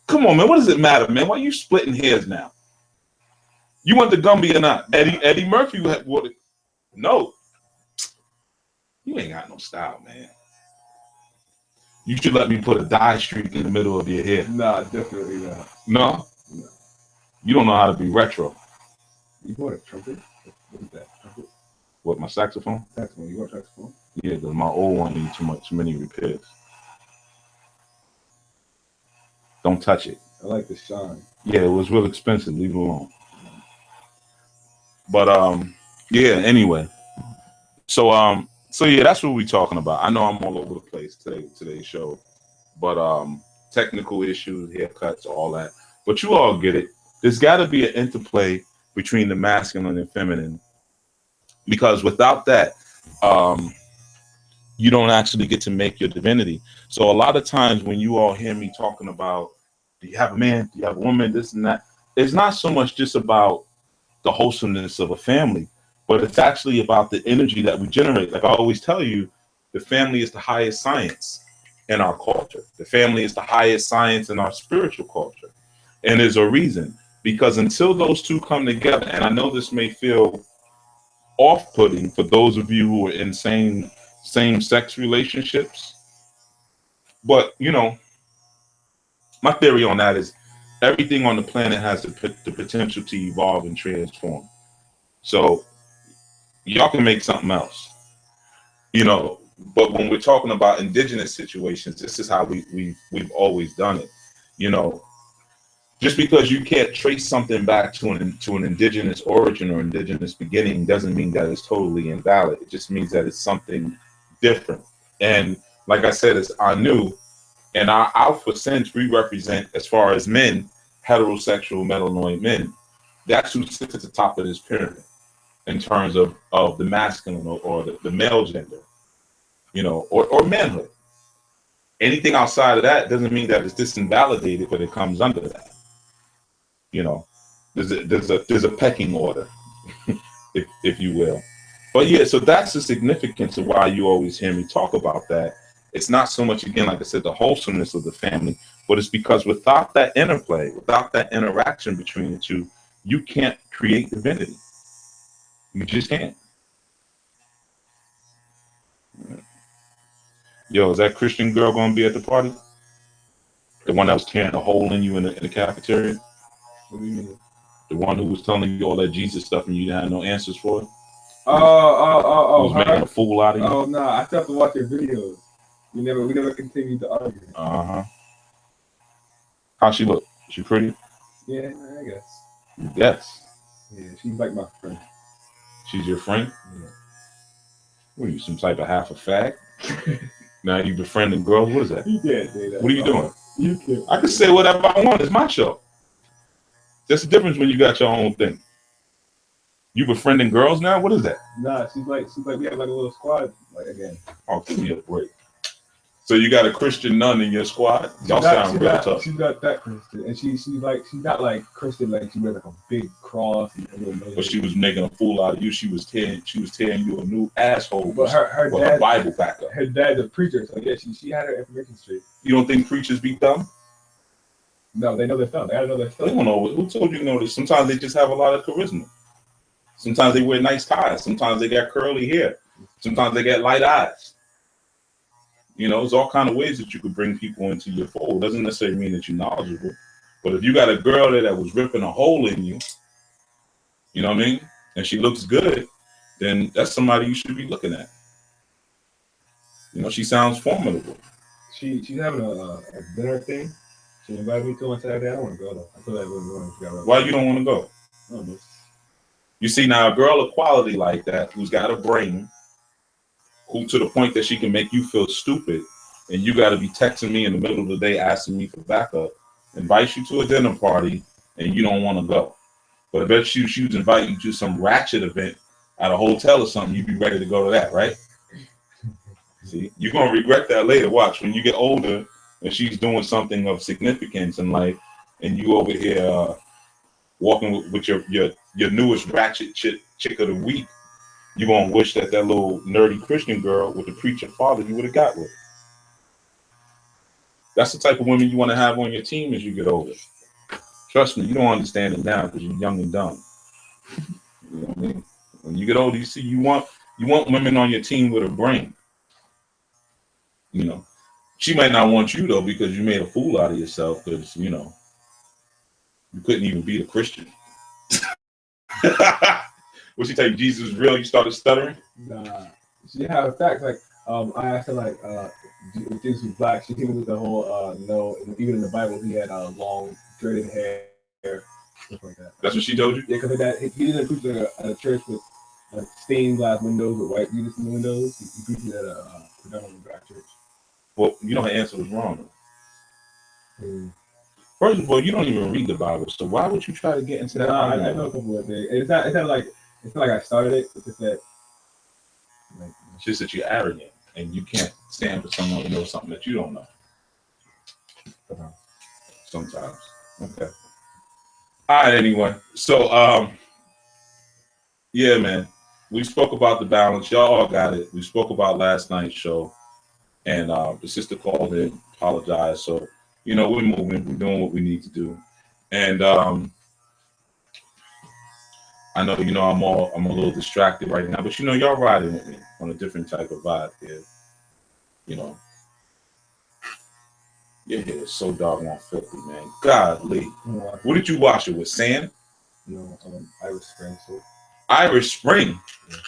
S3: Come on, man. What does it matter, man? Why are you splitting hairs now? You want the Gumby or not? Eddie Murphy wore it. No. You ain't got no style, man. You should let me put a dye streak in the middle of your hair.
S5: Nah, definitely not.
S3: No?
S5: No.
S3: You don't know how to be retro.
S5: You bought a trumpet? What is that? Trumpet?
S3: What, my saxophone?
S5: Saxophone. You want a saxophone?
S3: Yeah, because my old one needs too many repairs. Don't touch it.
S5: I like the shine.
S3: Yeah, it was real expensive. Leave it alone. But yeah. Anyway, so yeah, that's what we're talking about. I know I'm all over the place today's show, but technical issues, haircuts, all that. But you all get it. There's got to be an interplay between the masculine and feminine, because without that, you don't actually get to make your divinity. So a lot of times when you all hear me talking about, do you have a man, do you have a woman, this and that, it's not so much just about the wholesomeness of a family, but it's actually about the energy that we generate. Like I always tell you, the family is the highest science in our culture. The family is the highest science in our spiritual culture. And there's a reason, because until those two come together, and I know this may feel off-putting for those of you who are in same-sex relationships, but you know, my theory on that is everything on the planet has the potential to evolve and transform. So y'all can make something else, you know. But when we're talking about indigenous situations, this is how we've always done it, you know. Just because you can't trace something back to an indigenous origin or indigenous beginning doesn't mean that it's totally invalid. It just means that it's something different. And like I said, it's Anu, and our alpha sense we represent, as far as men, heterosexual melanoid men. That's who sits at the top of this pyramid in terms of the masculine or the male gender, you know, or manhood. Anything outside of that doesn't mean that it's disinvalidated, but it comes under that. You know, there's a pecking order, if you will. But yeah, so that's the significance of why you always hear me talk about that. It's not so much, again, like I said, the wholesomeness of the family, but it's because without that interplay, without that interaction between the two, you can't create divinity. You just can't. Yo, is that Christian girl going to be at the party? The one that was tearing a hole in you in the cafeteria?
S5: What do you mean?
S3: The one who was telling you all that Jesus stuff and you didn't have no answers for it?
S5: Oh,
S3: was making a fool out of you?
S5: Oh, no, I still have to watch your videos. We never continued to argue.
S3: Uh-huh. How she look? She pretty?
S5: Yeah, I guess.
S3: Yes.
S5: Yeah, she's like my friend.
S3: She's your friend?
S5: Yeah.
S3: What are you, some type of half a fag? Now you befriending girls? What is that?
S5: You can't say that.
S3: What are you doing?
S5: You can't.
S3: I can say whatever I want. It's my show. There's a difference when you got your own thing. You befriending girls now? What is that?
S5: Nah, she's like we have like a little squad, like again.
S3: Oh, give me a break. So you got a Christian nun in your squad? Y'all sound real tough.
S5: She's not that Christian, and she's not like Christian, like she wears like a big cross.
S3: But she was making a fool out of you. She was tearing you a new asshole.
S5: But her
S3: with
S5: dad,
S3: a Bible backup.
S5: Her dad's a preacher, so yeah, she had her information straight.
S3: You don't think preachers be dumb?
S5: No, they know their stuff. They gotta know their stuff.
S3: They don't know. Who told you to know this? Sometimes they just have a lot of charisma. Sometimes they wear nice ties. Sometimes they got curly hair. Sometimes they got light eyes. You know, there's all kind of ways that you could bring people into your fold. Doesn't necessarily mean that you're knowledgeable. But if you got a girl there that was ripping a hole in you, you know what I mean, and she looks good, then that's somebody you should be looking at. You know, she sounds formidable.
S5: She's having a dinner thing. She invited me to on Saturday. I don't want to go though. I feel like we're
S3: Why you don't want to go?
S5: I don't know.
S3: You see, now a girl of quality like that, who's got a brain, who to the point that she can make you feel stupid, and you got to be texting me in the middle of the day asking me for backup, invites you to a dinner party, and you don't want to go. But I bet she was inviting you to some ratchet event at a hotel or something, you'd be ready to go to that, right? See, you're going to regret that later. Watch, when you get older and she's doing something of significance in life, and you over here walking with your newest ratchet chick of the week, you're going to wish that little nerdy Christian girl with the preacher father you would have got with. That's the type of women you want to have on your team as you get older. Trust me, you don't understand it now because you're young and dumb. You know what I mean? When you get older, you see you want women on your team with a brain. You know, she might not want you though because you made a fool out of yourself because you know you couldn't even beat a Christian. What she tell you? Jesus is real. You started stuttering.
S5: Nah, she had facts like I asked her like if Jesus was black. She came with the whole no. Even in the Bible, he had long dreaded hair, stuff like that.
S3: That's what she told you.
S5: Yeah, because that he didn't preach at a church with stained glass windows with white Jesus in the windows. He preached at a predominantly black church.
S3: Well, you know her answer was wrong.
S5: Mm.
S3: First of all, you don't even read the Bible, so why would you try to get into that?
S5: I know a couple of things. It's not like I started it. It's just that
S3: it's just that you're arrogant and you can't stand for someone who knows something that you don't know. Sometimes. Okay. All right. Anyway, so yeah, man, we spoke about the balance. Y'all all got it. We spoke about last night's show, and the sister called in, apologized. So you know we're moving. We're doing what we need to do, and I know, you know, I'm a little distracted right now, but you know, y'all riding with me on a different type of vibe here. You know, your hair is so doggone filthy, man. Godly. What did you wash it with? Sand?
S5: No, Irish Spring soap.
S3: Irish Spring?
S5: Yeah.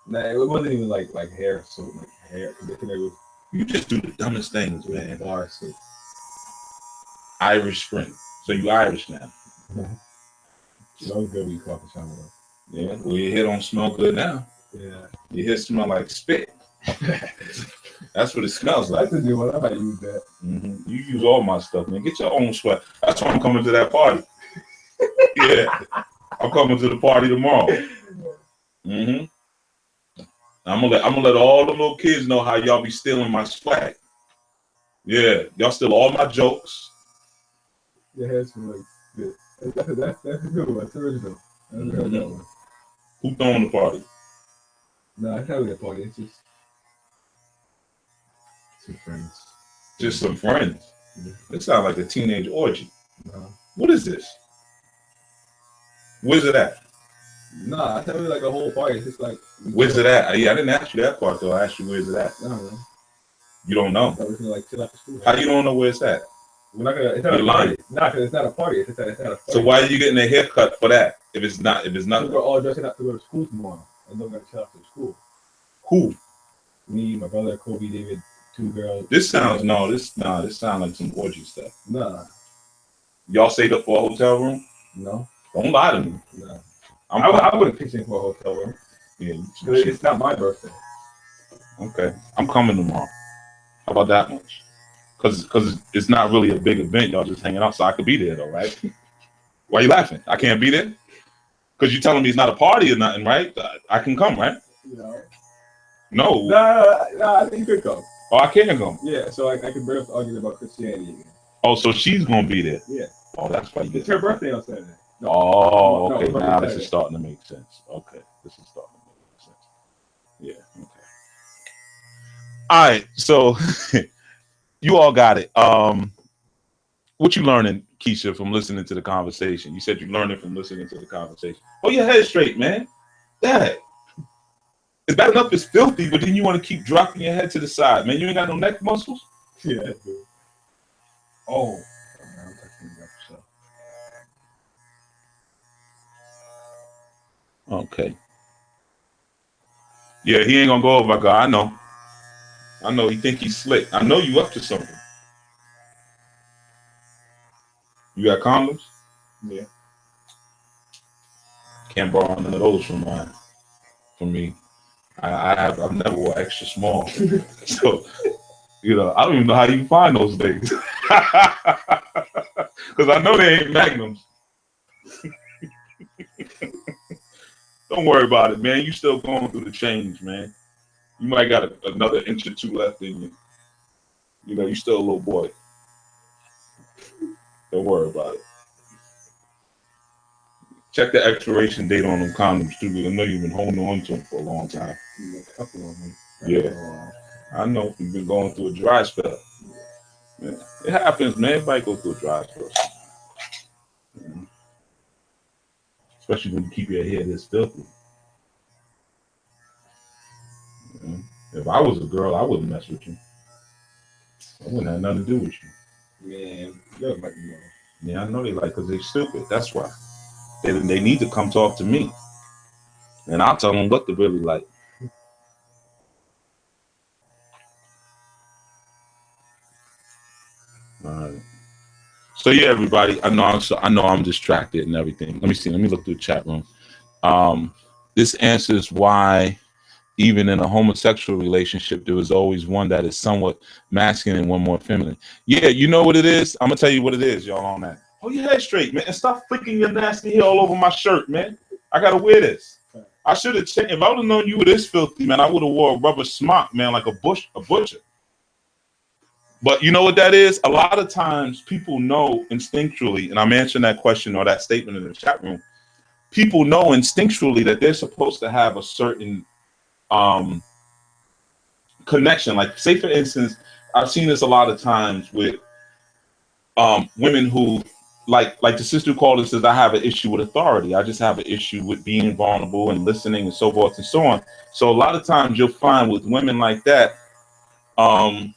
S5: Nah, it wasn't even like hair soap, like hair.
S3: You just do the dumbest things, man.
S5: Bar soap.
S3: Irish Spring. So you Irish now?
S5: Smells good when you coffee shower.
S3: Yeah, well, your hair don't smell good now.
S5: Yeah.
S3: Your hair smell like spit. That's what it smells like.
S5: That's a new one. I might use that.
S3: Mm-hmm. You use all my stuff, man. Get your own sweat. That's why I'm coming to that party. Yeah, I'm coming to the party tomorrow. Mm-hmm. I'm gonna let all the little kids know how y'all be stealing my swag. Yeah, y'all steal all my jokes.
S5: Your hair smells like spit. That's a good one. That's original. That's a good one.
S3: Who throwing the party?
S5: No, it's not really a party. It's just some friends.
S3: Just some friends. It sounds like a teenage orgy.
S5: No.
S3: What is this? Where's it at?
S5: Nah, it's not really like a whole party. It's just like.
S3: Where's it at? Yeah, I didn't ask you that part though. I asked you where's it at.
S5: I don't know.
S3: You don't know.
S5: We're gonna like chill after school.
S3: How you don't know where it's at?
S5: We're not gonna. It's not
S3: You're
S5: a party.
S3: lying.
S5: Nah, because it's not a party. It's not a party.
S3: So why are you getting a haircut for that? If it's not.
S5: We're all dressing up to go to school tomorrow. And then we're gonna chill after school.
S3: Who?
S5: Me, my brother, Kobe, David, 2 girls.
S3: This sounds this sounds like some orgy stuff.
S5: Nah.
S3: Y'all stayed up for a hotel room?
S5: No.
S3: Don't lie to me.
S5: Nah.
S3: I
S5: wouldn't pitch in for a hotel room.
S3: Yeah,
S5: It's not my birthday.
S3: okay. I'm coming tomorrow. How about that much? Because it's not really a big event. Y'all just hanging out, so I could be there though, right? Why you laughing? I can't be there? Because you're telling me it's not a party or nothing, right? I can come, right? No.
S5: Nah, I think you could come.
S3: Oh, I can come.
S5: Yeah, so I can bring up the argument about Christianity again.
S3: Oh, so she's gonna be there.
S5: Yeah.
S3: Oh, that's why you get
S5: It's her birthday on Saturday.
S3: No, okay.
S5: No,
S3: Now this is starting to make sense. Okay, this is starting to make sense. Yeah. Okay. All right. So you all got it. What you learning, Keisha, from listening to the conversation? You said you learned it from listening to the conversation. Oh, your head straight, man. Dad. It's bad enough it's filthy, but then you want to keep dropping your head to the side, man. You ain't got no neck muscles.
S5: Yeah, that's good. Oh, man, I'm texting you for sure.
S3: Okay. Yeah, he ain't gonna go over, God. I know. He think he's slick. I know you up to something. You got condoms?
S5: Yeah.
S3: Can't borrow none of those from me. I've never wore extra small, so I don't even know how you find those things, because I know they ain't magnums. Don't worry about it, man. You still going through the change, man. You might got another inch or two left in you. You still a little boy. Don't worry about it. Check the expiration date on them condoms too, because I know you've been holding on to them for a long time.
S5: A couple of them.
S3: Yeah, I know you've been going through a dry spell. Yeah. It happens, man. Everybody goes through a dry spell. Especially when you keep your hair this filthy. If I was a girl, I wouldn't mess with you. I wouldn't have nothing to do with you.
S5: Man, you're like me.
S3: Yeah, I know they like, because they're stupid. That's why. They need to come talk to me. And I'll tell them what to really like. All right. So yeah, everybody, I know I'm distracted and everything. Let me see. Let me look through the chat room. This answers why even in a homosexual relationship, there is always one that is somewhat masculine and one more feminine. Yeah, you know what it is? I'm gonna tell you what it is, y'all, on that. Hold your head straight, man, and stop flicking your nasty hair all over my shirt, man. I gotta wear this. I should have changed. If I would have known you were this filthy, man, I would have wore a rubber smock, man, like a butcher. But you know what that is? A lot of times people know instinctually, and I'm answering that question or that statement in the chat room. People know instinctually that they're supposed to have a certain connection. Like, say for instance, I've seen this a lot of times with women who, like the sister who called and says, I have an issue with authority. I just have an issue with being vulnerable and listening and so forth and so on. So a lot of times you'll find with women like that, was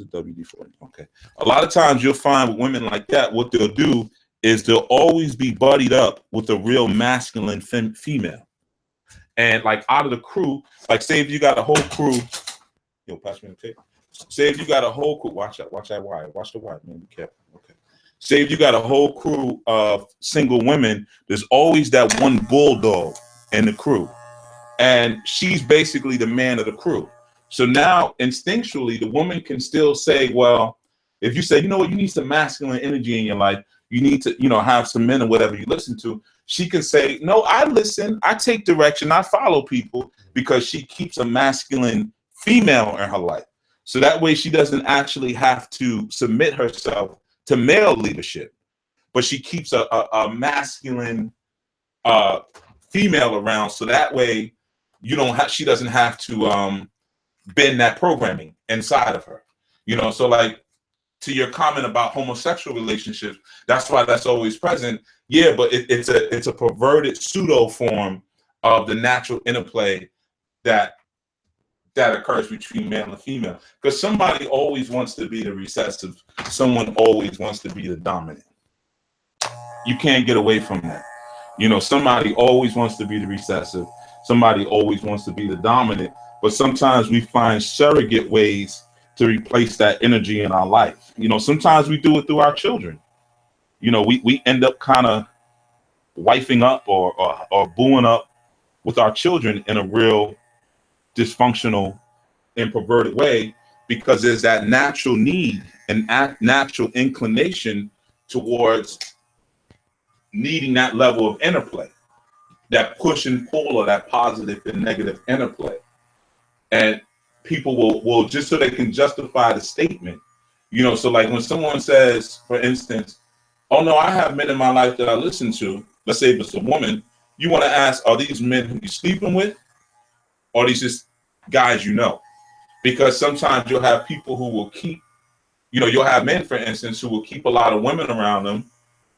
S3: it WD-40? Okay. A lot of times you'll find with women like that, what they'll do is they'll always be buddied up with a real masculine female. And like out of the crew, like say if you got a whole crew, pass me the tape. Say if you got a whole crew, watch that wire, watch the wire, man, be careful. Okay. Say if you got a whole crew of single women, there's always that one bulldog in the crew. And she's basically the man of the crew. So now instinctually, the woman can still say, well, if you say, you know what, you need some masculine energy in your life, you need to, have some men or whatever you listen to, she can say, no, I listen, I take direction, I follow people, because she keeps a masculine female in her life. So that way she doesn't actually have to submit herself to male leadership, but she keeps a masculine female around. So that way she doesn't have to bend that programming inside of her. So like to your comment about homosexual relationships, that's why that's always present. Yeah, but it's a perverted pseudo form of the natural interplay that occurs between male and female. Because somebody always wants to be the recessive, someone always wants to be the dominant. You can't get away from that. Somebody always wants to be the recessive, somebody always wants to be the dominant, but sometimes we find surrogate ways to replace that energy in our life. Sometimes we do it through our children. We end up kind of wifing up or booing up with our children in a real dysfunctional and perverted way, because there's that natural need and natural inclination towards needing that level of interplay, that push and pull, or that positive and negative interplay. And people will just so they can justify the statement, so like when someone says, for instance, oh no, I have men in my life that I listen to, let's say if it's a woman, you want to ask, are these men who you're sleeping with, or are these just guys because sometimes you'll have people who will keep, you'll have men, for instance, who will keep a lot of women around them.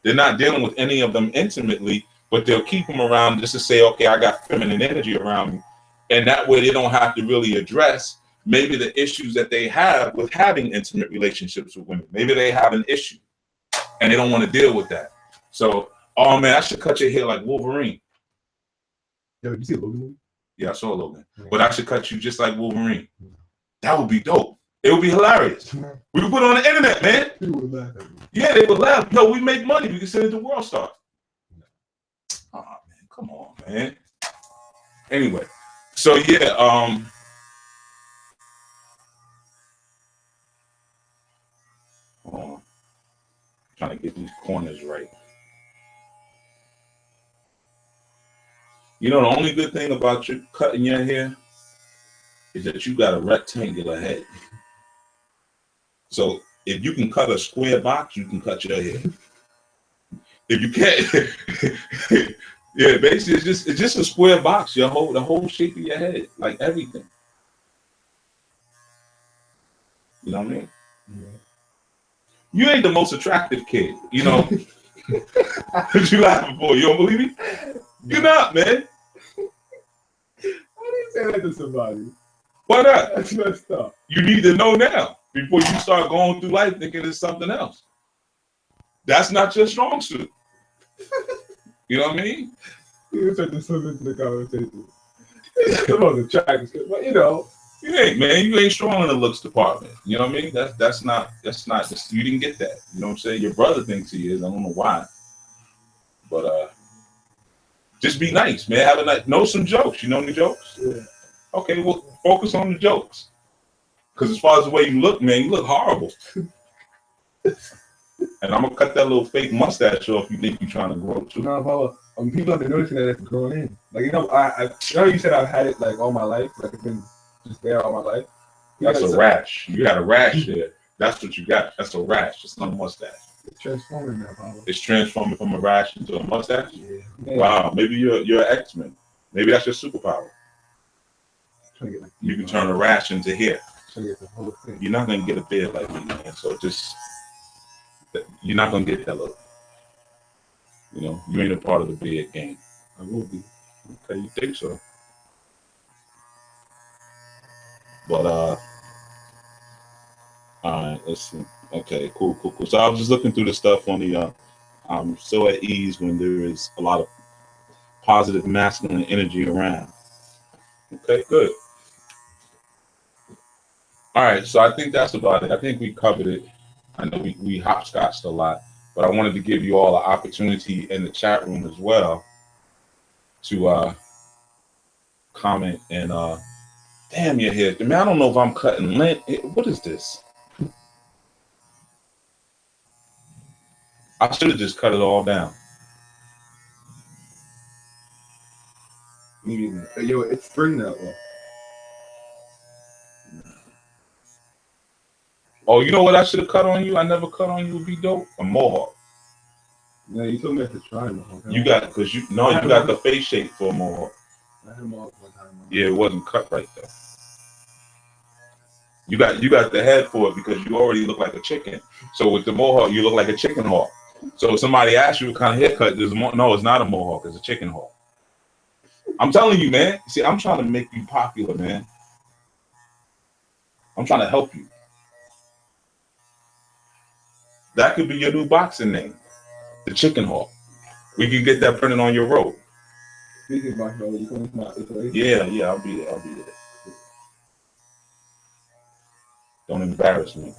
S3: They're not dealing with any of them intimately, but they'll keep them around just to say, okay, I got feminine energy around me. And that way they don't have to really address maybe the issues that they have with having intimate relationships with women. Maybe they have an issue and they don't want to deal with that. So, oh man, I should cut your hair like Wolverine.
S5: Yo, did you see Logan movie?
S3: Yeah, I saw Logan. But I should cut you just like Wolverine. That would be dope. It would be hilarious. We could put it on the internet, man.
S5: People would laugh at me.
S3: Yeah, they would laugh. Yo, we make money. We can send it to World Star. Oh man, come on, man. Anyway, so yeah, trying to get these corners right. You know, the only good thing about you cutting your hair is that you got a rectangular head. So if you can cut a square box, you can cut your hair. If you can't, yeah, basically it's just a square box. The whole shape of your head, like everything. You know what I mean? Yeah. You ain't the most attractive kid, you know. What you laughing for? You don't believe me? You're not, man.
S5: Why do you say that to somebody?
S3: Why not?
S5: That's messed up.
S3: You need to know now before you start going through life thinking it's something else. That's not your strong suit. You know what I mean?
S5: You trying to slip into the conversation. It's the most attractive, but you know.
S3: You ain't, man. You ain't strong in the looks department. You know what I mean? That's not you didn't get that. You know what I'm saying? Your brother thinks he is. I don't know why. But just be nice, man. Have a nice, know some jokes. You know any jokes?
S5: Yeah.
S3: Okay, well, focus on the jokes. Because as far as the way you look, man, you look horrible. And I'm gonna cut that little fake mustache off. You think you're trying to grow too?
S5: No, Paula. People have been noticing that it's growing in. Like, you know, I know you said I've had it like all my life. Like, it's been just there all my life.
S3: That's a rash. You got a rash there. That's what you got. That's a rash. It's not a mustache.
S5: It's transforming now, Paula.
S3: It's transforming from a rash into a mustache?
S5: Yeah.
S3: Wow. Maybe you're an X-Men. Maybe that's your superpower. You can turn a rash into hair. You're not gonna get a beard like me, man. So just you're not gonna get that look. You know, you ain't a part of the beard game.
S5: I will be.
S3: Okay, you think so? But all right, let's see. Okay, cool. So I was just looking through the stuff on the I'm so at ease when there is a lot of positive masculine energy around. Okay, good. All right, so I think that's about it. I think we covered it. I know we hopscotched a lot, but I wanted to give you all an opportunity in the chat room as well to comment and damn your hair. Man, I don't know if I'm cutting lint. What is this? I should have just cut it all down.
S5: Yo, it's spring now.
S3: Oh, you know what I should have cut on you? I never cut on you would be dope. A mohawk.
S5: Yeah, you told me to try mohawk.
S3: You got because you got the face shape for a mohawk.
S5: I had a mohawk one time.
S3: Yeah, it wasn't cut right though. You got the head for it because you already look like a chicken. So with the mohawk, you look like a chicken hawk. So if somebody asks you what kind of haircut, no, it's not a mohawk, it's a chicken hawk. I'm telling you, man. See, I'm trying to make you popular, man. I'm trying to help you. That could be your new boxing name, the Chicken Hawk. We can get that printed on your robe.
S5: Speaking about robe, you coming to my Italy?
S3: Yeah, I'll be there. Don't embarrass me.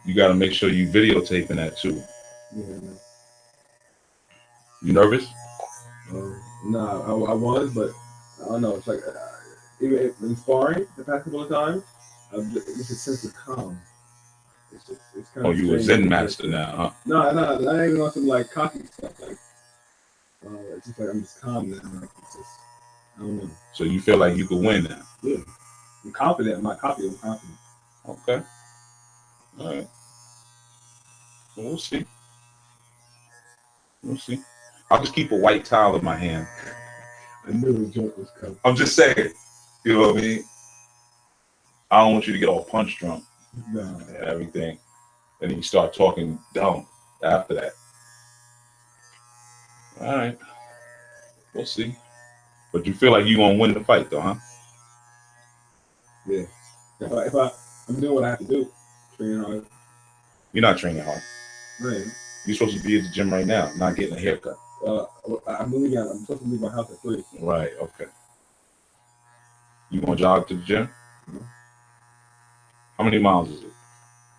S3: You got to make sure you videotaping that too.
S5: Yeah.
S3: You nervous?
S5: No, I was, but I don't know. It's like even in sparring the past couple of times, it's a sense of calm. It's kind of.
S3: Oh, you a Zen master now, huh?
S5: No, not even on some like cocky stuff. Like, it's just like I'm just calm now. Like, it's just, I don't know.
S3: So you feel like you could win now?
S5: Yeah, I'm confident. I'm not cocky. I'm confident.
S3: Okay. All right. Well, we'll see. I'll just keep a white towel in my hand.
S5: I knew the joke was coming.
S3: I'm just saying. You know what I mean? I don't want you to get all punch drunk.
S5: No.
S3: and everything. And then you start talking dumb after that. All right. We'll see. But you feel like you're going to win the fight, though, huh?
S5: Yeah. I'm doing what I have to do. Training hard.
S3: You're not training hard.
S5: Right.
S3: You're supposed to be at the gym right now, not getting a haircut.
S5: I'm supposed to leave my house at 3.
S3: Right, okay. You going to jog to the gym?
S5: Mm-hmm.
S3: How many miles is it?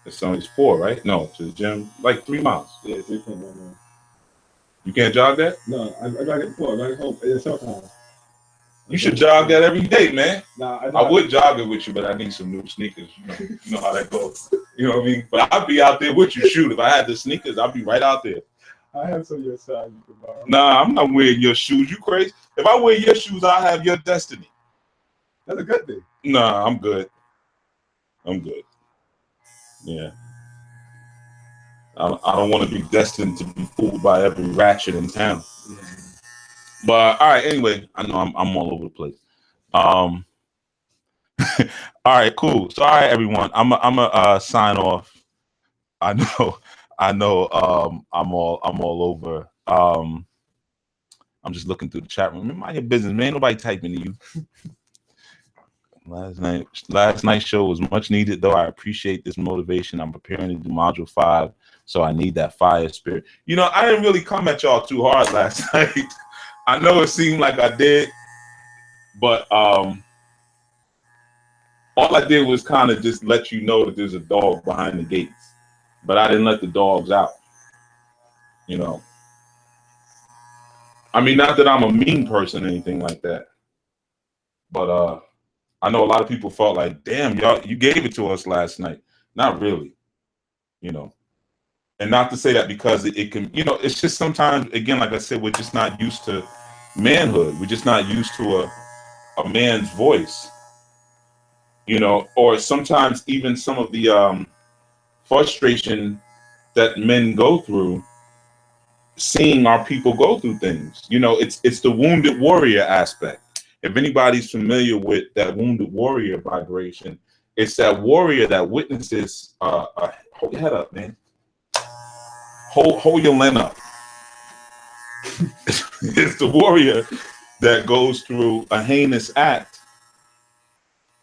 S3: It's only 4, right? No, to the gym, like 3 miles.
S5: Yeah, 3.1.
S3: You can't jog that?
S5: No, I got it before. I got it home. It's showtime.
S3: You should jog that every day, man.
S5: Nah,
S3: I would jog it with you, but I need some new sneakers. You know how that goes. You know what I mean? But I'd be out there with you. Shoot, if I had the sneakers, I'd be right out there.
S5: I have some of your size you can borrow.
S3: Nah, I'm not wearing your shoes. You crazy? If I wear your shoes, I'll have your destiny.
S5: That's a good thing.
S3: Nah, I'm good. I'm good. Yeah. I don't want to be destined to be fooled by every ratchet in town.
S5: Yeah.
S3: But all right, anyway, I know I'm all over the place. All right, cool. So all right, everyone, I'm a sign off. I know I'm all over. I'm just looking through the chat room. Mind your business, man. Ain't nobody typing to you. Last night's show was much needed, though. I appreciate this motivation. I'm preparing to do module 5, so I need that fire spirit. You know, I didn't really come at y'all too hard last night. I know it seemed like I did, but all I did was kind of just let you know that there's a dog behind the gates, but I didn't let the dogs out. You know, I mean, not that I'm a mean person or anything like that, but I know a lot of people felt like, damn, y'all, you gave it to us last night. Not really, you know. And not to say that because it can, you know, it's just sometimes, again, like I said, we're just not used to manhood. We're just not used to a man's voice, you know, or sometimes even some of the frustration that men go through, seeing our people go through things. You know, it's the wounded warrior aspect. If anybody's familiar with that wounded warrior vibration, it's that warrior that witnesses. Hold your head up, man. Hold your leg up. It's the warrior that goes through a heinous act,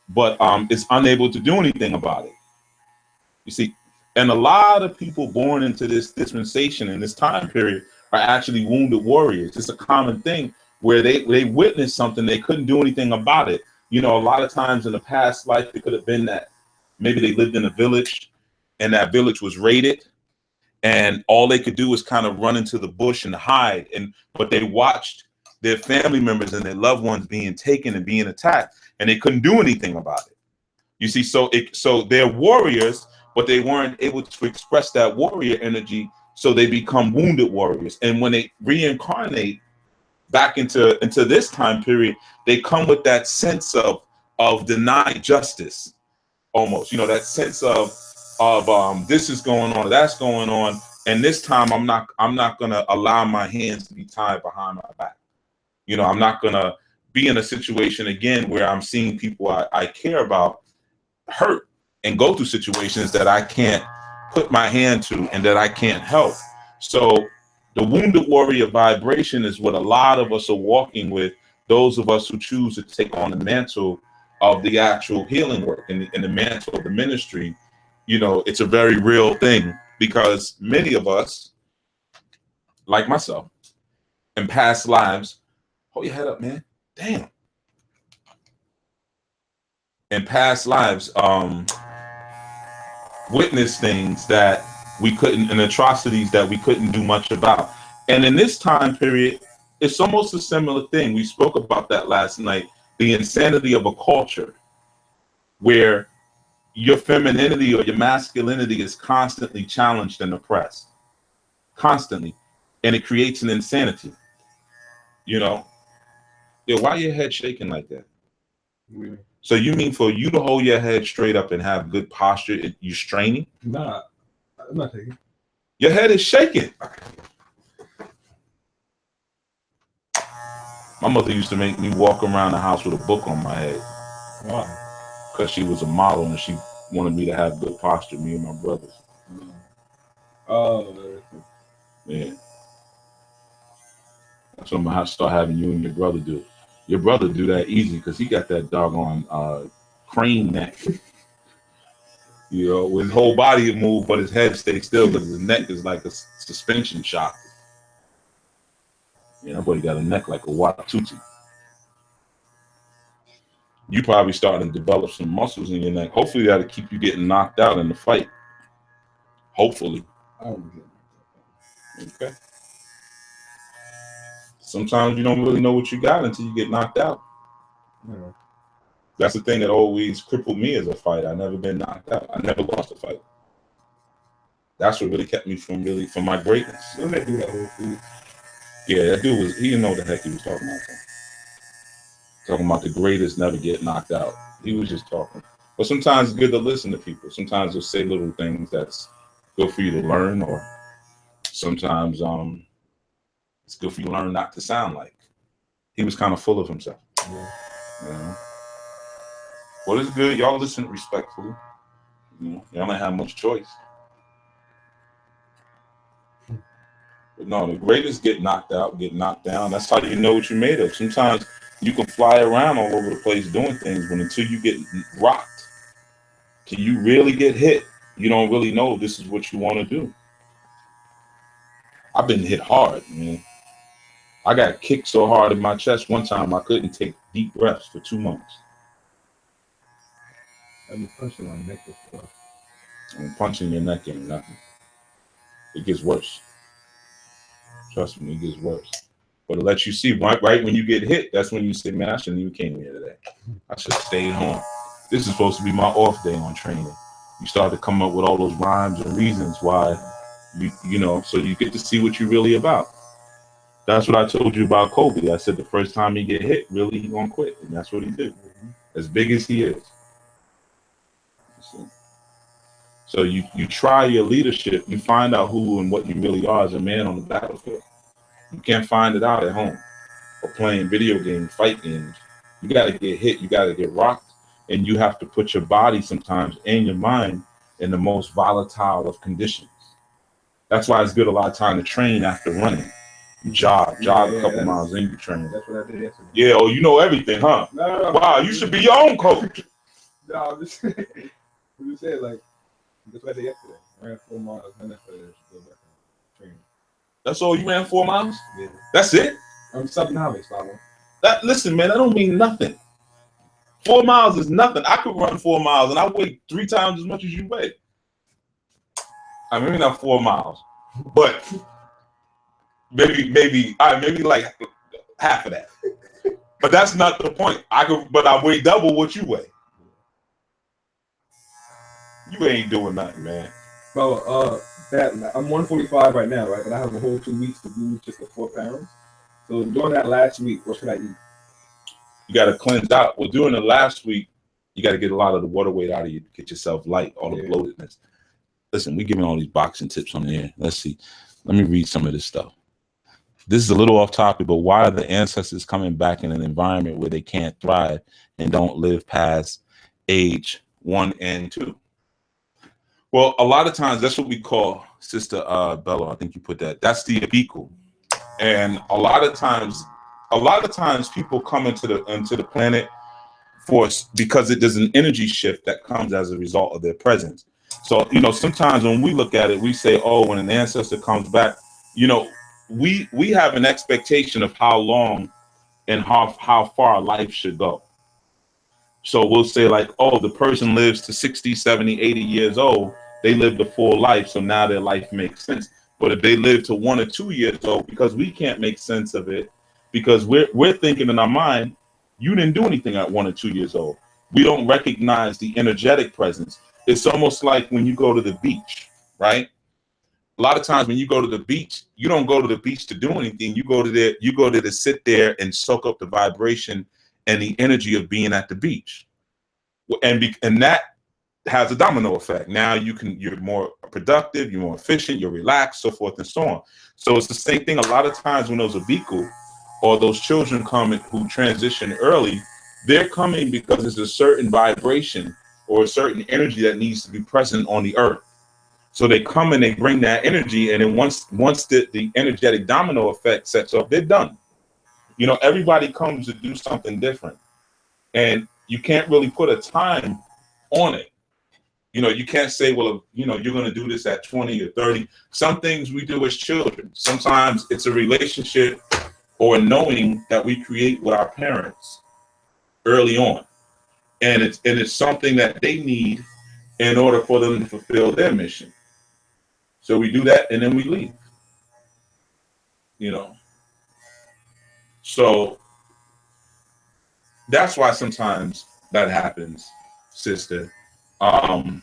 S3: but is unable to do anything about it. You see, and a lot of people born into this dispensation in this time period are actually wounded warriors. It's a common thing where they witnessed something, they couldn't do anything about it. You know, a lot of times in the past life, it could have been that maybe they lived in a village and that village was raided, and all they could do was kind of run into the bush and hide. But they watched their family members and their loved ones being taken and being attacked, and they couldn't do anything about it. You see, so they're warriors, but they weren't able to express that warrior energy, so they become wounded warriors. And when they reincarnate back into this time period, they come with that sense of denied justice, almost. You know, that sense of this is going on, that's going on, and this time I'm not gonna allow my hands to be tied behind my back. You know, I'm not gonna be in a situation again where I'm seeing people I care about hurt and go through situations that I can't put my hand to and that I can't help. So the wounded warrior vibration is what a lot of us are walking with, those of us who choose to take on the mantle of the actual healing work and the mantle of the ministry. You know, it's a very real thing, because many of us, like myself, in past lives, hold your head up, man. Damn. In past lives, witnessed things that we couldn't, and atrocities that we couldn't do much about. And in this time period, it's almost a similar thing. We spoke about that last night, the insanity of a culture where your femininity or your masculinity is constantly challenged and oppressed, constantly, and it creates an insanity. You know, yeah. Why your head shaking like that?
S5: Really?
S3: So you mean for you to hold your head straight up and have good posture, you straining?
S5: Nah, I'm not shaking.
S3: Your head is shaking. My mother used to make me walk around the house with a book on my head.
S5: Why?
S3: Because she was a model and she wanted me to have good posture, me and my brothers.
S5: Oh,
S3: Yeah. That's what I'm gonna have to start having you and your brother do. Your brother do that easy because he got that doggone crane neck. You know, his whole body will move, but his head stays still because his neck is like a suspension shock. Yeah, that boy got a neck like a Watuti. You probably starting to develop some muscles in your neck. Hopefully that'll keep you getting knocked out in the fight. Hopefully. Okay. Sometimes you don't really know what you got until you get knocked out.
S5: yeah.
S3: That's the thing that always crippled me as a fighter. I never been knocked out. I never lost a fight. That's what really kept me from my greatness.
S5: Don't they do that whole food?
S3: Yeah, that dude he didn't know what the heck he was talking about. Talking about the greatest never get knocked out. He was just talking. But sometimes it's good to listen to people. Sometimes they'll say little things that's good for you to learn, or sometimes it's good for you to learn not to sound like. He was kind of full of himself.
S5: Yeah.
S3: You know? Well, it's good. Y'all listen respectfully. You know, y'all don't have much choice. But no, the greatest get knocked out, get knocked down. That's how you know what you're made of. Sometimes you can fly around all over the place doing things, but until you get rocked, till you really get hit, you don't really know this is what you want to do. I've been hit hard, man. I got kicked so hard in my chest one time I couldn't take deep breaths for 2 months.
S5: I've been punching my neck before.
S3: And punching your neck ain't nothing. It gets worse. Trust me, it gets worse. But it lets you see right when you get hit, that's when you say, man, I shouldn't even came here today. I should have stayed home. This is supposed to be my off day on training. You start to come up with all those rhymes and reasons why you know, so you get to see what you're really about. That's what I told you about Kobe. I said the first time he get hit, really, he gonna quit. And that's what he did. As big as he is. So you try your leadership, you find out who and what you really are as a man on the battlefield. You can't find it out at home or playing video games, fight games. You got to get hit, you got to get rocked, and you have to put your body sometimes and your mind in the most volatile of conditions. That's why it's good a lot of time to train after running. You jog a couple miles in, you train.
S5: That's what I did yesterday.
S3: Yeah, oh, you know everything, huh?
S5: No.
S3: Wow, you should be your own coach.
S5: No, I'm just saying, like, that's what I did yesterday. I ran 4 miles, and that's what I should go back and train.
S3: That's all you ran 4 miles?
S5: Yeah.
S3: That's it?
S5: I'm sub-novice, Pablo.
S3: Listen, man, that don't mean nothing. 4 miles is nothing. I could run 4 miles and I weigh 3 times as much as you weigh. I mean, maybe not 4 miles, but maybe like half of that. But that's not the point. But I weigh double what you weigh. You ain't doing nothing, man.
S5: Well, I'm 145 right now, right? But I have a whole 2 weeks to lose just the 4 pounds. So during that last week, what should I eat?
S3: You got to cleanse out. Well, during the last week, you got to get a lot of the water weight out of you to get yourself light, all the bloatedness. Listen, we're giving all these boxing tips on the air. Let's see. Let me read some of this stuff. This is a little off topic, but why are the ancestors coming back in an environment where they can't thrive and don't live past age 1 and 2? Well, a lot of times that's what we call, Sister Bella, I think you put that. That's the apical. And a lot of times people come into the planet force because there's an energy shift that comes as a result of their presence. So, you know, sometimes when we look at it, we say, oh, when an ancestor comes back, you know, we have an expectation of how long and how far life should go. So we'll say like, oh, the person lives to 60, 70, 80 years old. They lived a full life. So now their life makes sense. But if they live to 1 or 2 years old, because we can't make sense of it, because we're thinking in our mind, you didn't do anything at 1 or 2 years old. We don't recognize the energetic presence. It's almost like when you go to the beach, right? A lot of times when you go to the beach, you don't go to the beach to do anything. You go there to sit there and soak up the vibration and the energy of being at the beach. And that has a domino effect. Now you're more productive, you're more efficient, you're relaxed, so forth and so on. So it's the same thing. A lot of times when those abiku or those children come who transition early, they're coming because there's a certain vibration or a certain energy that needs to be present on the earth. So they come and they bring that energy, and then once the energetic domino effect sets up, they're done. You know, everybody comes to do something different, and you can't really put a time on it. You know, you can't say, well, you know, you're going to do this at 20 or 30. Some things we do as children. Sometimes it's a relationship or a knowing that we create with our parents early on. And it's something that they need in order for them to fulfill their mission. So we do that and then we leave. You know. So that's why sometimes that happens, sister. I'm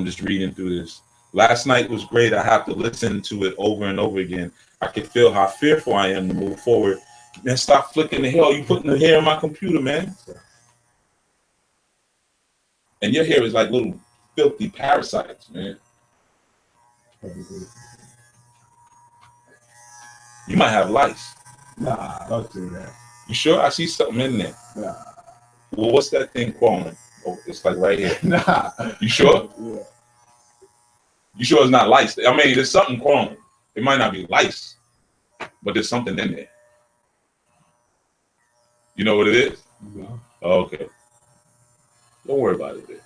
S3: just reading through this. Last night was great. I have to listen to it over and over again. I can feel how fearful I am to move forward. Man, stop flicking the hair. You putting the hair in my computer, man. And your hair is like little filthy parasites, man. You might have lice.
S5: Nah, don't do that.
S3: You sure? I see something in there.
S5: Nah.
S3: Well, what's that thing crawling? Oh, it's like right here.
S5: Nah.
S3: You sure?
S5: Yeah.
S3: You sure it's not lice? I mean, there's something crawling. It might not be lice, but there's something in there. You know what it is?
S5: No.
S3: Oh, okay. Don't worry about it, man.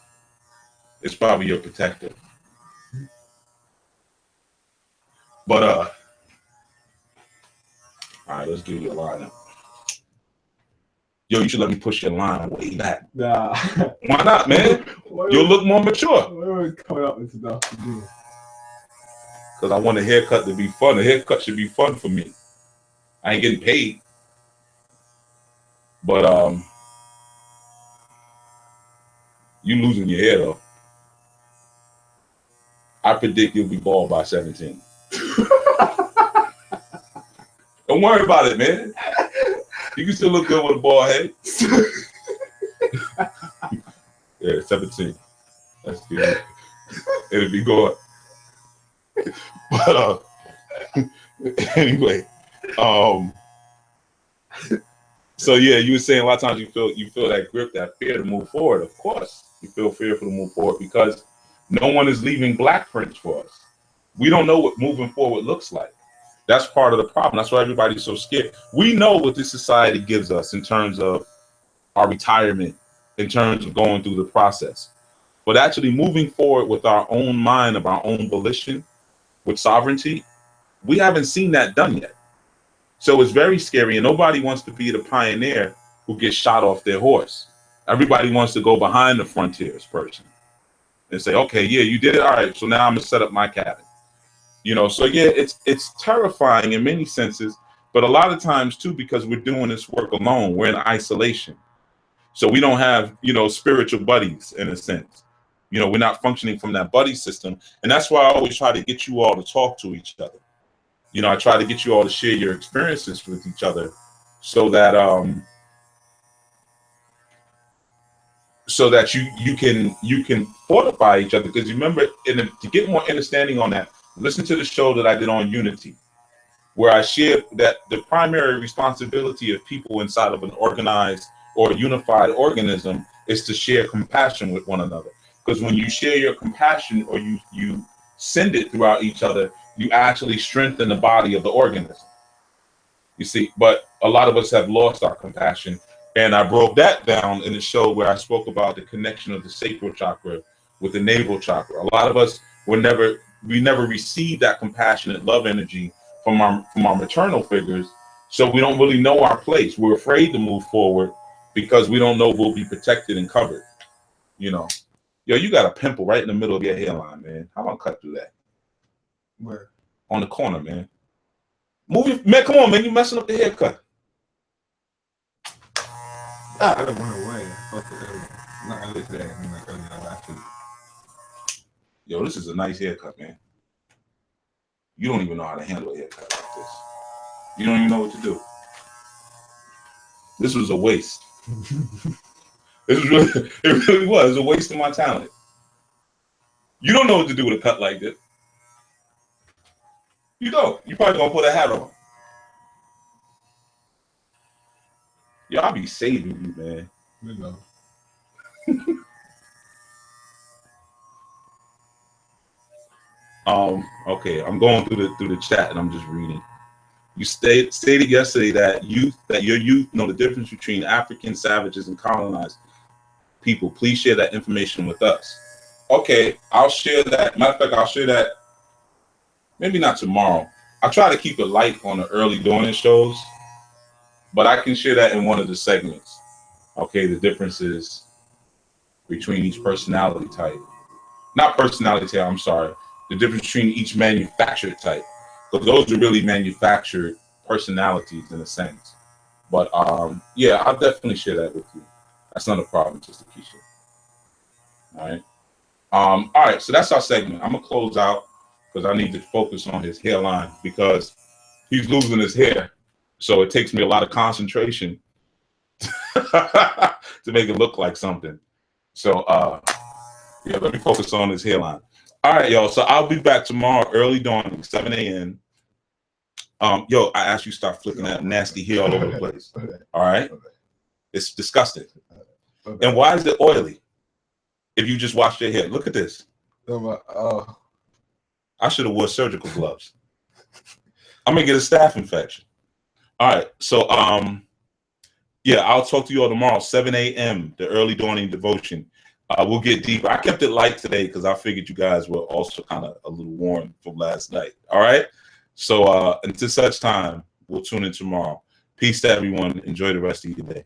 S3: It's probably your protector. But all right, let's give you a line up. Yo, you should let me push your line way back.
S5: Nah.
S3: Why not, man? You'll look more mature.
S5: Coming up with enough to do.
S3: Because I want a haircut to be fun. A haircut should be fun for me. I ain't getting paid. But you losing your hair though. I predict you'll be bald by 17. Don't worry about it, man. You can still look good with a bald head. Yeah, 17. That's good. It'll be going. But anyway, so yeah, you were saying a lot of times you feel that grip, that fear to move forward. Of course, you feel fearful to move forward because no one is leaving black prints for us. We don't know what moving forward looks like. That's part of the problem. That's why everybody's so scared. We know what this society gives us in terms of our retirement, in terms of going through the process. But actually moving forward with our own mind of our own volition, with sovereignty, we haven't seen that done yet. So it's very scary, and nobody wants to be the pioneer who gets shot off their horse. Everybody wants to go behind the frontiers person and say, okay, yeah, you did it. All right, so now I'm gonna set up my cabin. You know, so yeah, it's terrifying in many senses, but a lot of times too, because we're doing this work alone, we're in isolation. So we don't have, you know, spiritual buddies in a sense. You know, we're not functioning from that buddy system. And that's why I always try to get you all to talk to each other. You know, I try to get you all to share your experiences with each other so that you can fortify each other. Because remember, to get more understanding on that, listen to the show that I did on unity, where I shared that the primary responsibility of people inside of an organized or unified organism is to share compassion with one another. Because when you share your compassion or you send it throughout each other, you actually strengthen the body of the organism. You see, but a lot of us have lost our compassion. And I broke that down in the show where I spoke about the connection of the sacral chakra with the navel chakra. A lot of us we never received that compassionate love energy from our maternal figures. So we don't really know our place. We're afraid to move forward because we don't know if we'll be protected and covered. You know, yo, you got a pimple right in the middle of your hairline, man. How about cut through that?
S5: Where?
S3: On the corner, man. Move your, man, come on, man. You messing up the haircut.
S5: I don't want to wear it. Not early today. I'm like early last week.
S3: Yo, this is a nice haircut, man. You don't even know how to handle a haircut like this. You don't even know what to do. This was a waste. It really was a waste of my talent. You don't know what to do with a cut like this. You don't. You probably gonna put a hat on. Yo, I'll be saving you, man.
S5: You know.
S3: Okay, I'm going through the chat and I'm just reading. You stated yesterday that your youth know the difference between African savages and colonized people. Please share that information with us. Okay, I'll share that. Matter of fact, I'll share that maybe not tomorrow. I try to keep it light on the early dawning shows, but I can share that in one of the segments. Okay, the differences between each personality type. Not personality type, I'm sorry. The difference between each manufactured type. Because those are really manufactured personalities in a sense. But yeah, I'll definitely share that with you. That's not a problem, Sister Keisha. All right. All right, so that's our segment. I'm gonna close out because I need to focus on his hairline because he's losing his hair. So it takes me a lot of concentration to make it look like something. So yeah, let me focus on his hairline. All right, y'all. So I'll be back tomorrow, early dawning, 7 a.m. Yo, I asked you to start flicking that nasty hair all over the place. All right, it's disgusting. And why is it oily? If you just wash your hair, look at this. I should have wore surgical gloves. I'm gonna get a staph infection. All right, so yeah, I'll talk to you all tomorrow, 7 a.m. the early dawning devotion. We'll get deeper. I kept it light today because I figured you guys were also kind of a little worn from last night. All right. So until such time, we'll tune in tomorrow. Peace to everyone. Enjoy the rest of your day.